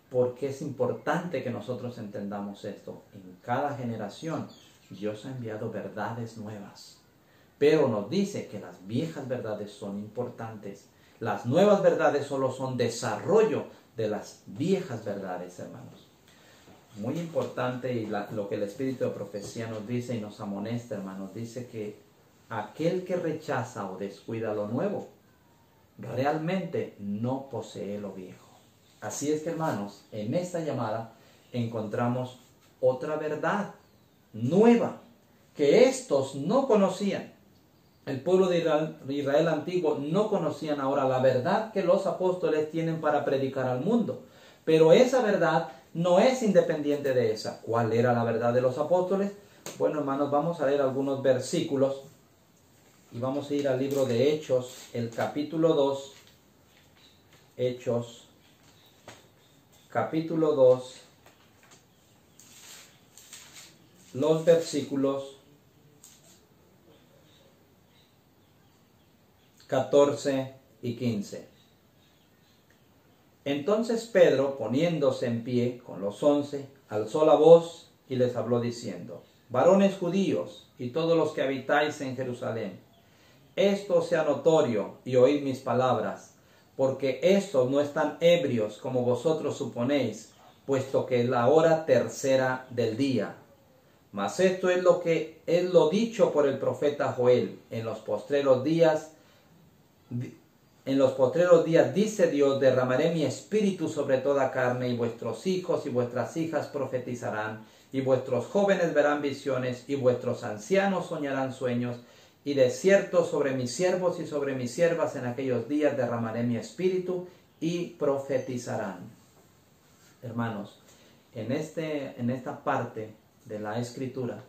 Porque es importante que nosotros entendamos esto. En cada generación Dios ha enviado verdades nuevas, pero nos dice que las viejas verdades son importantes. Las nuevas verdades solo son desarrollo de las viejas verdades, hermanos. Muy importante, y lo que el Espíritu de Profecía nos dice y nos amonesta, hermanos, dice que aquel que rechaza o descuida lo nuevo, realmente no posee lo viejo. Así es que, hermanos, en esta llamada encontramos otra verdad nueva que estos no conocían. El pueblo de Israel antiguo no conocían ahora la verdad que los apóstoles tienen para predicar al mundo. Pero esa verdad no es independiente de esa. ¿Cuál era la verdad de los apóstoles? Bueno, hermanos, vamos a leer algunos versículos y vamos a ir al libro de Hechos, el capítulo 2. Hechos, capítulo 2, los versículos 14 y 15. Entonces Pedro, poniéndose en pie con los 11, alzó la voz y les habló diciendo: varones judíos y todos los que habitáis en Jerusalén, esto sea notorio y oíd mis palabras, porque estos no están ebrios como vosotros suponéis, puesto que es la hora tercera del día. Mas esto es lo dicho por el profeta Joel: en los postreros días dice Dios, derramaré mi espíritu sobre toda carne, y vuestros hijos y vuestras hijas profetizarán, y vuestros jóvenes verán visiones, y vuestros ancianos soñarán sueños, y de cierto sobre mis siervos y sobre mis siervas en aquellos días derramaré mi espíritu, y profetizarán. Hermanos, en esta parte de la Escritura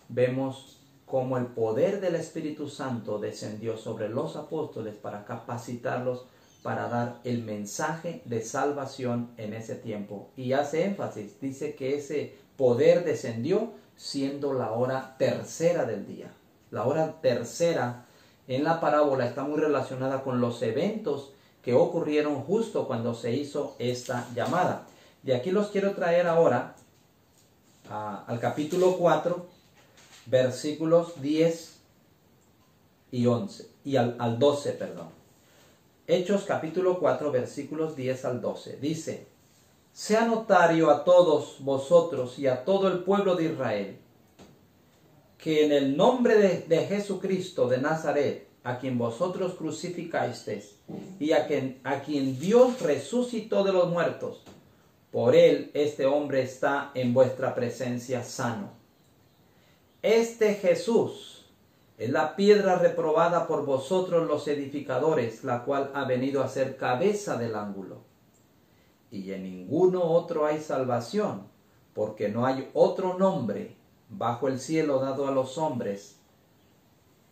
vemos cómo el poder del Espíritu Santo descendió sobre los apóstoles para capacitarlos para dar el mensaje de salvación en ese tiempo. Y hace énfasis, dice que ese poder descendió siendo la hora tercera del día. La hora tercera en la parábola está muy relacionada con los eventos que ocurrieron justo cuando se hizo esta llamada. Y aquí los quiero traer ahora al capítulo 4, versículos 10 y 11, y al 12, perdón. Hechos capítulo 4, versículos 10 al 12. Dice: sea notario a todos vosotros y a todo el pueblo de Israel, que en el nombre de Jesucristo de Nazaret, a quien vosotros crucificasteis, y a quien Dios resucitó de los muertos, por él este hombre está en vuestra presencia sano. Este Jesús es la piedra reprobada por vosotros los edificadores, la cual ha venido a ser cabeza del ángulo. Y en ninguno otro hay salvación, porque no hay otro nombre bajo el cielo dado a los hombres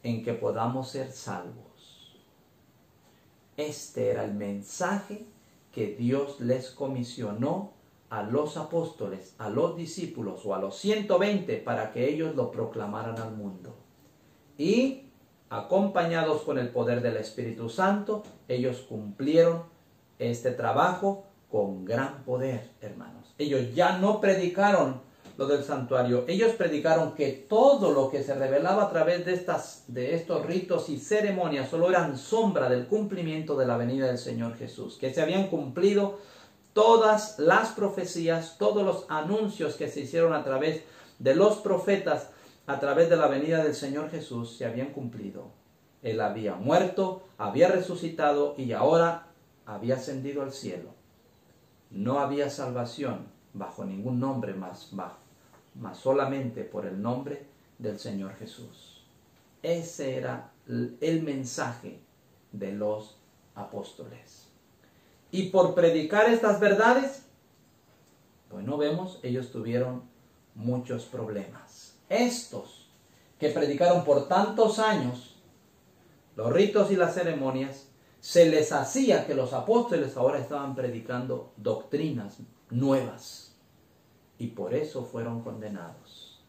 en que podamos ser salvos. Este era el mensaje que Dios les comisionó a los apóstoles, a los discípulos o a los 120 para que ellos lo proclamaran al mundo. Y acompañados con el poder del Espíritu Santo, ellos cumplieron este trabajo con gran poder, hermanos. Ellos ya no predicaron lo del santuario, ellos predicaron que todo lo que se revelaba a través de estos ritos y ceremonias solo eran sombra del cumplimiento de la venida del Señor Jesús, que se habían cumplido todas las profecías, todos los anuncios que se hicieron a través de los profetas, a través de la venida del Señor Jesús, se habían cumplido. Él había muerto, había resucitado y ahora había ascendido al cielo. No había salvación bajo ningún nombre más solamente por el nombre del Señor Jesús. Ese era el mensaje de los apóstoles. Y por predicar estas verdades, bueno, vemos, ellos tuvieron muchos problemas. Estos que predicaron por tantos años los ritos y las ceremonias, se les hacía que los apóstoles ahora estaban predicando doctrinas nuevas. Y por eso fueron condenados.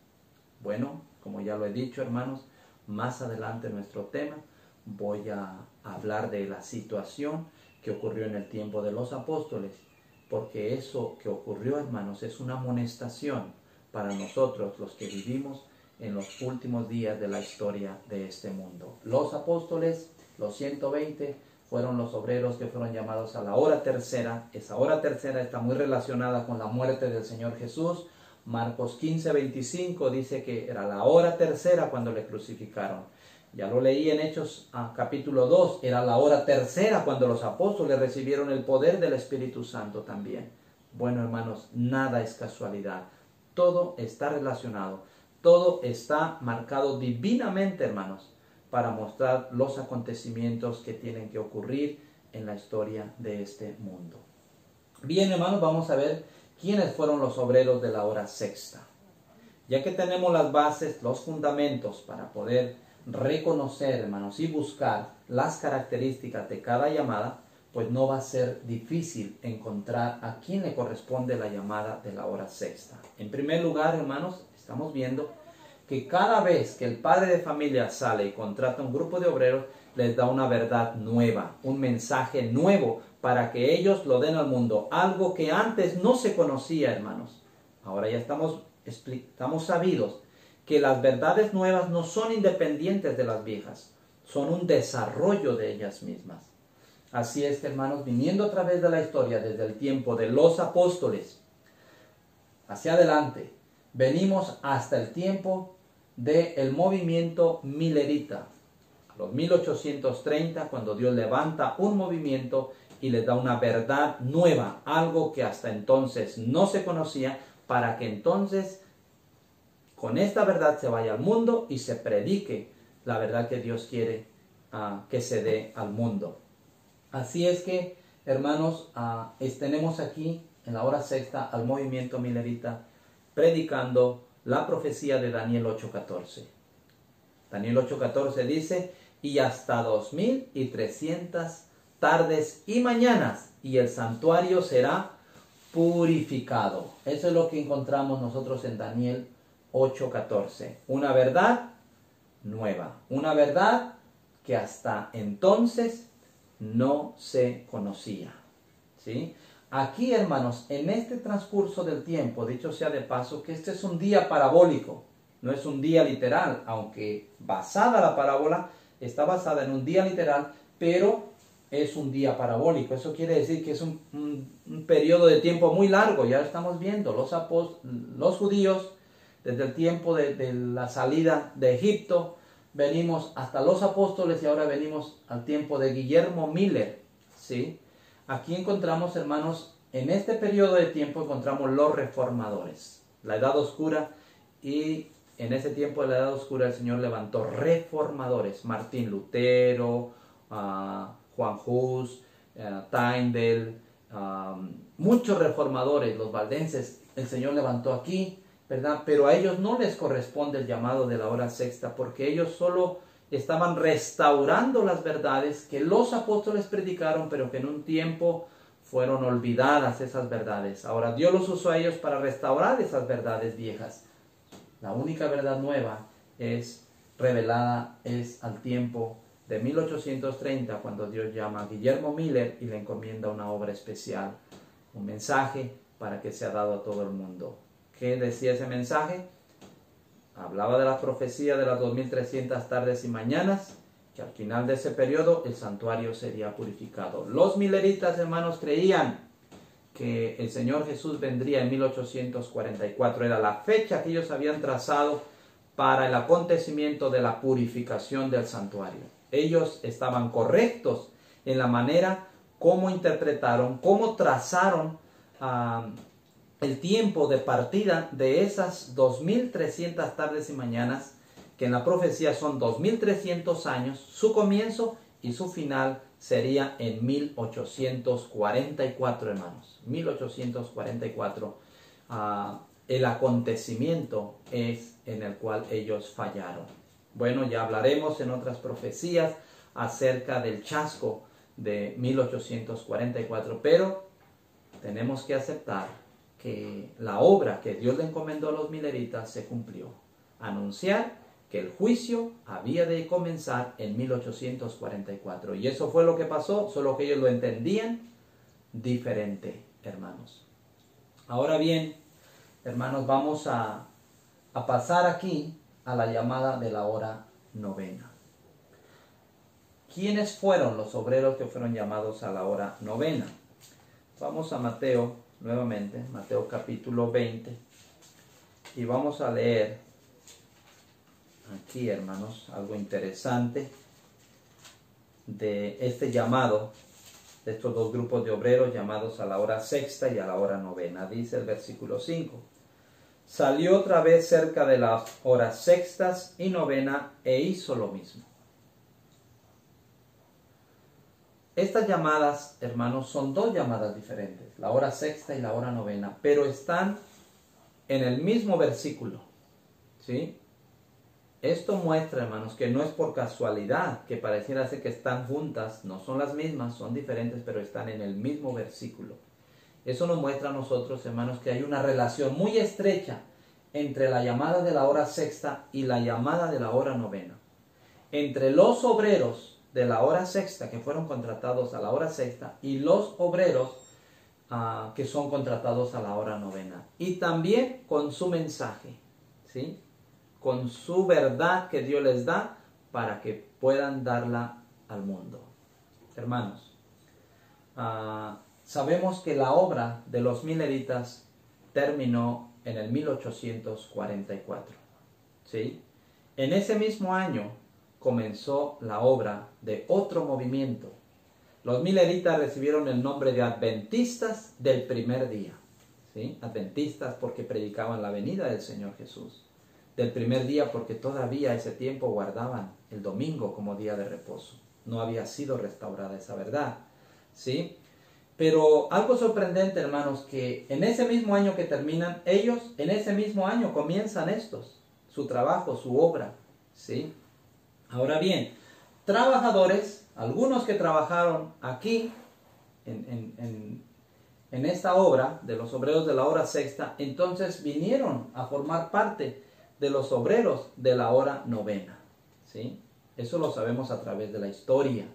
Bueno, como ya lo he dicho, hermanos, más adelante en nuestro tema voy a hablar de la situación que ocurrió en el tiempo de los apóstoles, porque eso que ocurrió, hermanos, es una amonestación para nosotros los que vivimos en los últimos días de la historia de este mundo. Los apóstoles, los 120, fueron los obreros que fueron llamados a la hora tercera. Esa hora tercera está muy relacionada con la muerte del Señor Jesús. Marcos 15:25 dice que era la hora tercera cuando le crucificaron. Ya lo leí en Hechos capítulo 2, era la hora tercera cuando los apóstoles recibieron el poder del Espíritu Santo también. Bueno, hermanos, nada es casualidad. Todo está relacionado, todo está marcado divinamente, hermanos, para mostrar los acontecimientos que tienen que ocurrir en la historia de este mundo. Bien, hermanos, vamos a ver ¿quiénes fueron los obreros de la hora sexta? Ya que tenemos las bases, los fundamentos para poder reconocer, hermanos, y buscar las características de cada llamada, pues no va a ser difícil encontrar a quién le corresponde la llamada de la hora sexta. En primer lugar, hermanos, estamos viendo que cada vez que el padre de familia sale y contrata un grupo de obreros, les da una verdad nueva, un mensaje nuevo para que ellos lo den al mundo. Algo que antes no se conocía, hermanos. Ahora ya estamos sabidos que las verdades nuevas no son independientes de las viejas, son un desarrollo de ellas mismas. Así es que, hermanos, viniendo a través de la historia desde el tiempo de los apóstoles hacia adelante, venimos hasta el tiempo del movimiento milerita, a los 1830, cuando Dios levanta un movimiento y les da una verdad nueva, algo que hasta entonces no se conocía, para que entonces con esta verdad se vaya al mundo y se predique la verdad que Dios quiere que se dé al mundo. Así es que, hermanos, tenemos aquí en la hora sexta al movimiento milerita predicando la profecía de Daniel 8:14. Daniel 8:14 dice: y hasta 2300 tardes y mañanas, y el santuario será purificado. Eso es lo que encontramos nosotros en Daniel 8:14. Una verdad nueva, una verdad que hasta entonces no se conocía. ¿Sí? Aquí, hermanos, en este transcurso del tiempo, dicho sea de paso, que este es un día parabólico, no es un día literal, aunque basada la parábola, está basada en un día literal, pero es un día parabólico. Eso quiere decir que es un periodo de tiempo muy largo. Ya estamos viendo los judíos desde el tiempo de la salida de Egipto, venimos hasta los apóstoles y ahora venimos al tiempo de Guillermo Miller, ¿sí? Aquí encontramos, hermanos, en este periodo de tiempo encontramos los reformadores, la Edad Oscura, y en ese tiempo de la Edad Oscura el Señor levantó reformadores, Martín Lutero, Juan Hus, Tyndale, muchos reformadores, los valdenses, el Señor levantó aquí, ¿verdad? Pero a ellos no les corresponde el llamado de la hora sexta, porque ellos solo estaban restaurando las verdades que los apóstoles predicaron, pero que en un tiempo fueron olvidadas esas verdades. Ahora Dios los usó a ellos para restaurar esas verdades viejas. La única verdad nueva es revelada al tiempo de 1830, cuando Dios llama a Guillermo Miller y le encomienda una obra especial, un mensaje para que sea dado a todo el mundo. ¿Qué decía ese mensaje? Hablaba de la profecía de las 2300 tardes y mañanas, que al final de ese periodo el santuario sería purificado. Los mileritas, hermanos, creían que el Señor Jesús vendría en 1844. Era la fecha que ellos habían trazado para el acontecimiento de la purificación del santuario. Ellos estaban correctos en la manera como interpretaron, cómo trazaron el tiempo de partida de esas 2300 tardes y mañanas, que en la profecía son 2300 años. Su comienzo y su final sería en 1844, hermanos. 1844. El acontecimiento es en el cual ellos fallaron. Bueno, ya hablaremos en otras profecías acerca del chasco de 1844, pero tenemos que aceptar que la obra que Dios le encomendó a los mileritas se cumplió. Anunciar que el juicio había de comenzar en 1844. Y eso fue lo que pasó, solo que ellos lo entendían diferente, hermanos. Ahora bien, hermanos, vamos a pasar aquí a la llamada de la hora novena. ¿Quiénes fueron los obreros que fueron llamados a la hora novena? Vamos a Mateo, nuevamente, Mateo capítulo 20, y vamos a leer aquí, hermanos, algo interesante de este llamado, de estos dos grupos de obreros llamados a la hora sexta y a la hora novena. Dice el versículo 5: salió otra vez cerca de las horas sextas y novena e hizo lo mismo. estas llamadas, hermanos, son dos llamadas diferentes, la hora sexta y la hora novena, pero están en el mismo versículo, ¿sí? Esto muestra, hermanos, que no es por casualidad que pareciera ser que están juntas, no son las mismas, son diferentes, pero están en el mismo versículo. Eso nos muestra a nosotros, hermanos, que hay una relación muy estrecha entre la llamada de la hora sexta y la llamada de la hora novena. Entre los obreros de la hora sexta que fueron contratados a la hora sexta y los obreros que son contratados a la hora novena. Y también con su mensaje, ¿sí? Con su verdad que Dios les da para que puedan darla al mundo. Hermanos, sabemos que la obra de los mileritas terminó en el 1844, ¿sí? En ese mismo año comenzó la obra de otro movimiento. Los mileritas recibieron el nombre de adventistas del primer día, ¿sí? Adventistas porque predicaban la venida del Señor Jesús. Del primer día porque todavía a ese tiempo guardaban el domingo como día de reposo. No había sido restaurada esa verdad, ¿sí? Pero algo sorprendente, hermanos, que en ese mismo año que terminan, ellos en ese mismo año comienzan su trabajo, su obra, ¿sí? Ahora bien, trabajadores, algunos que trabajaron aquí en esta obra de los obreros de la hora sexta, entonces vinieron a formar parte de los obreros de la hora novena, ¿sí? Eso lo sabemos a través de la historia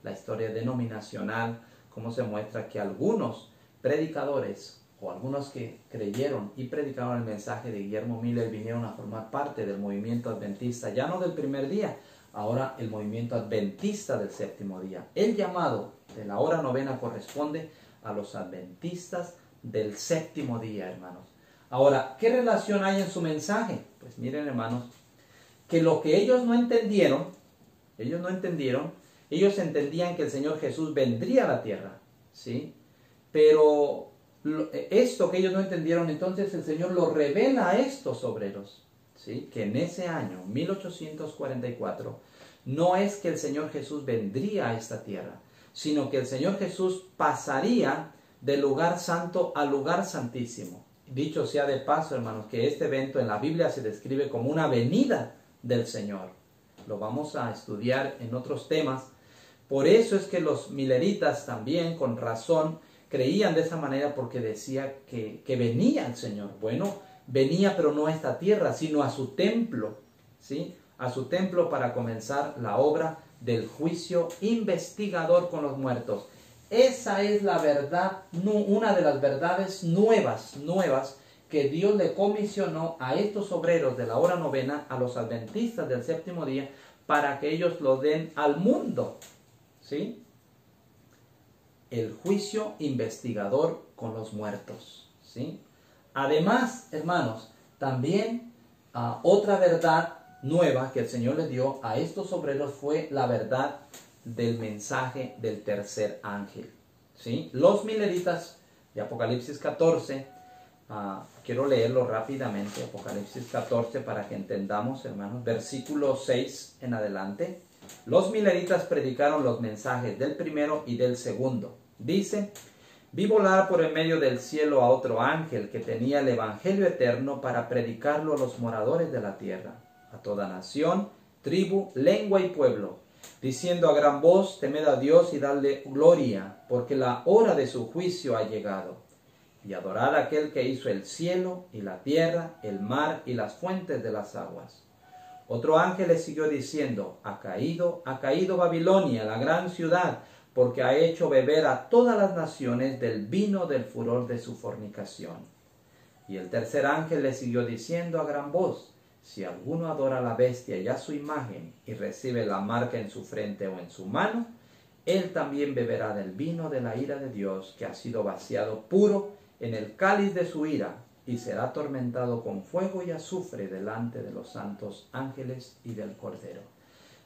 denominacional, cómo se muestra que algunos predicadores o algunos que creyeron y predicaron el mensaje de Guillermo Miller vinieron a formar parte del movimiento adventista, ya no del primer día, ahora el movimiento adventista del séptimo día. El llamado de la hora novena corresponde a los adventistas del séptimo día, hermanos. Ahora, ¿qué relación hay en su mensaje? Pues miren, hermanos, que lo que ellos no entendieron, ellos entendían que el Señor Jesús vendría a la tierra, ¿sí? Pero esto que ellos no entendieron, entonces el Señor lo revela a estos obreros, ¿sí? Que en ese año, 1844, no es que el Señor Jesús vendría a esta tierra, sino que el Señor Jesús pasaría del lugar santo al lugar santísimo. Dicho sea de paso, hermanos, que este evento en la Biblia se describe como una venida del Señor. Lo vamos a estudiar en otros temas. Por eso es que los mileritas también, con razón, creían de esa manera porque decía que venía el Señor. Bueno, venía pero no a esta tierra, sino a su templo, ¿sí? A su templo para comenzar la obra del juicio investigador con los muertos. Esa es la verdad, una de las verdades nuevas que Dios le comisionó a estos obreros de la hora novena, a los adventistas del séptimo día, para que ellos lo den al mundo, ¿sí? El juicio investigador con los muertos, ¿sí? Además, hermanos, también otra verdad nueva que el Señor le dio a estos obreros fue la verdad del mensaje del tercer ángel, ¿sí? Los mileritas de Apocalipsis 14, quiero leerlo rápidamente, Apocalipsis 14, para que entendamos, hermanos, versículo 6 en adelante. Los mileritas predicaron los mensajes del primero y del segundo. Dice: vi volar por en medio del cielo a otro ángel que tenía el evangelio eterno para predicarlo a los moradores de la tierra, a toda nación, tribu, lengua y pueblo, diciendo a gran voz: temed a Dios y dadle gloria, porque la hora de su juicio ha llegado. Y adorad a aquel que hizo el cielo y la tierra, el mar y las fuentes de las aguas. Otro ángel le siguió diciendo: ha caído Babilonia, la gran ciudad, porque ha hecho beber a todas las naciones del vino del furor de su fornicación. Y el tercer ángel le siguió diciendo a gran voz: si alguno adora a la bestia y a su imagen, y recibe la marca en su frente o en su mano, él también beberá del vino de la ira de Dios, que ha sido vaciado puro en el cáliz de su ira, y será atormentado con fuego y azufre delante de los santos ángeles y del Cordero.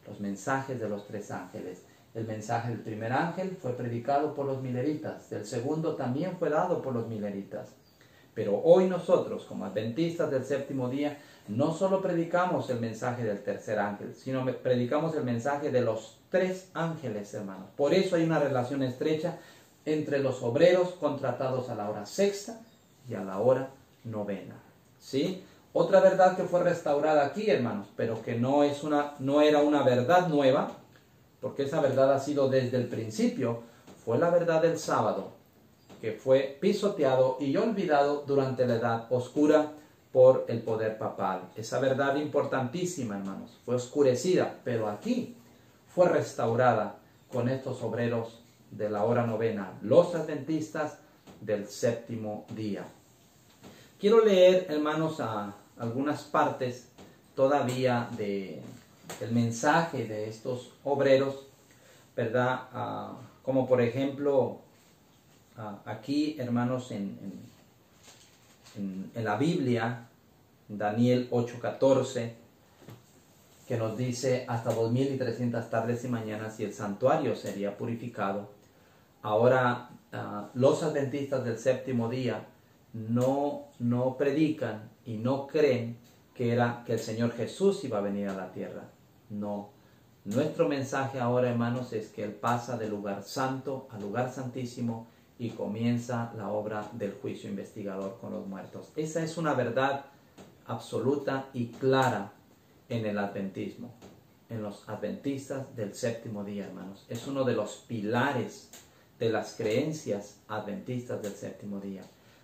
Los mensajes de los tres ángeles. El mensaje del primer ángel fue predicado por los mileritas, del segundo también fue dado por los mileritas. Pero hoy nosotros, como adventistas del séptimo día, no solo predicamos el mensaje del tercer ángel, sino predicamos el mensaje de los 3 ángeles, hermanos. Por eso hay una relación estrecha entre los obreros contratados a la hora sexta y a la hora novena. ¿Sí? Otra verdad que fue restaurada aquí, hermanos, pero que no era una verdad nueva, porque esa verdad ha sido desde el principio, fue la verdad del sábado, que fue pisoteado y olvidado durante la Edad Oscura por el poder papal. Esa verdad importantísima, hermanos, fue oscurecida, pero aquí fue restaurada con estos obreros de la hora novena, los adventistas del séptimo día. Quiero leer, hermanos, algunas partes todavía del mensaje de estos obreros, ¿verdad? Como por ejemplo, aquí, hermanos, en la Biblia, Daniel 8:14, que nos dice hasta 2300 tardes y mañanas y el santuario sería purificado. Ahora, los adventistas del séptimo día no predican y no creen que el Señor Jesús iba a venir a la tierra. No. Nuestro mensaje ahora, hermanos, es que Él pasa del lugar santo al lugar santísimo y comienza la obra del juicio investigador con los muertos. Esa es una verdad absoluta y clara en el adventismo, en los adventistas del séptimo día, hermanos. Es uno de los pilares de las creencias adventistas del séptimo día.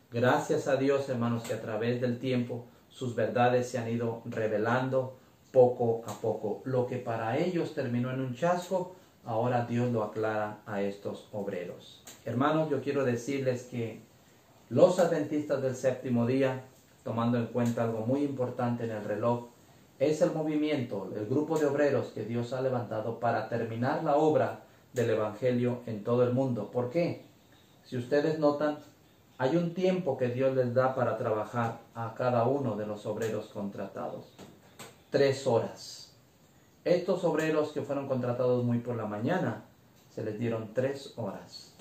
Gracias a Dios, hermanos, que a través del tiempo sus verdades se han ido revelando poco a poco. Lo que para ellos terminó en un chasco, ahora Dios lo aclara a estos obreros. Hermanos, yo quiero decirles que los adventistas del séptimo día, tomando en cuenta algo muy importante en el reloj, es el movimiento, el grupo de obreros que Dios ha levantado para terminar la obra del Evangelio en todo el mundo. ¿Por qué? Si ustedes notan, hay un tiempo que Dios les da para trabajar a cada uno de los obreros contratados. 3 horas. Estos obreros que fueron contratados muy por la mañana, se les dieron 3 horas.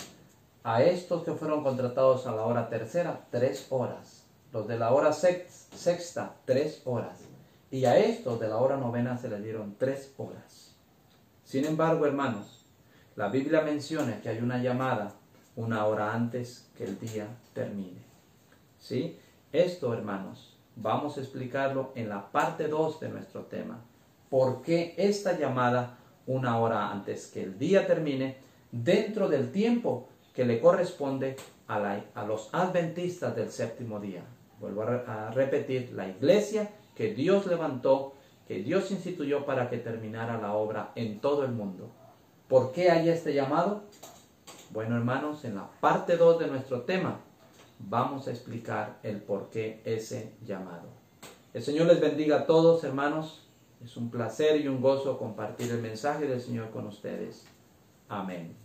A estos que fueron contratados a la hora tercera, 3 horas. Los de la hora sexta, 3 horas. Y a estos de la hora novena se les dieron 3 horas. Sin embargo, hermanos, la Biblia menciona que hay una llamada 1 hora antes que el día termine. ¿Sí? Esto, hermanos, vamos a explicarlo en la parte 2 de nuestro tema. ¿Por qué esta llamada 1 hora antes que el día termine dentro del tiempo que le corresponde a los adventistas del séptimo día? Vuelvo a repetir, la iglesia que Dios levantó, que Dios instituyó para que terminara la obra en todo el mundo. ¿Por qué hay este llamado? Bueno, hermanos, en la parte 2 de nuestro tema vamos a explicar el por qué ese llamado. El Señor les bendiga a todos, hermanos. Es un placer y un gozo compartir el mensaje del Señor con ustedes. Amén.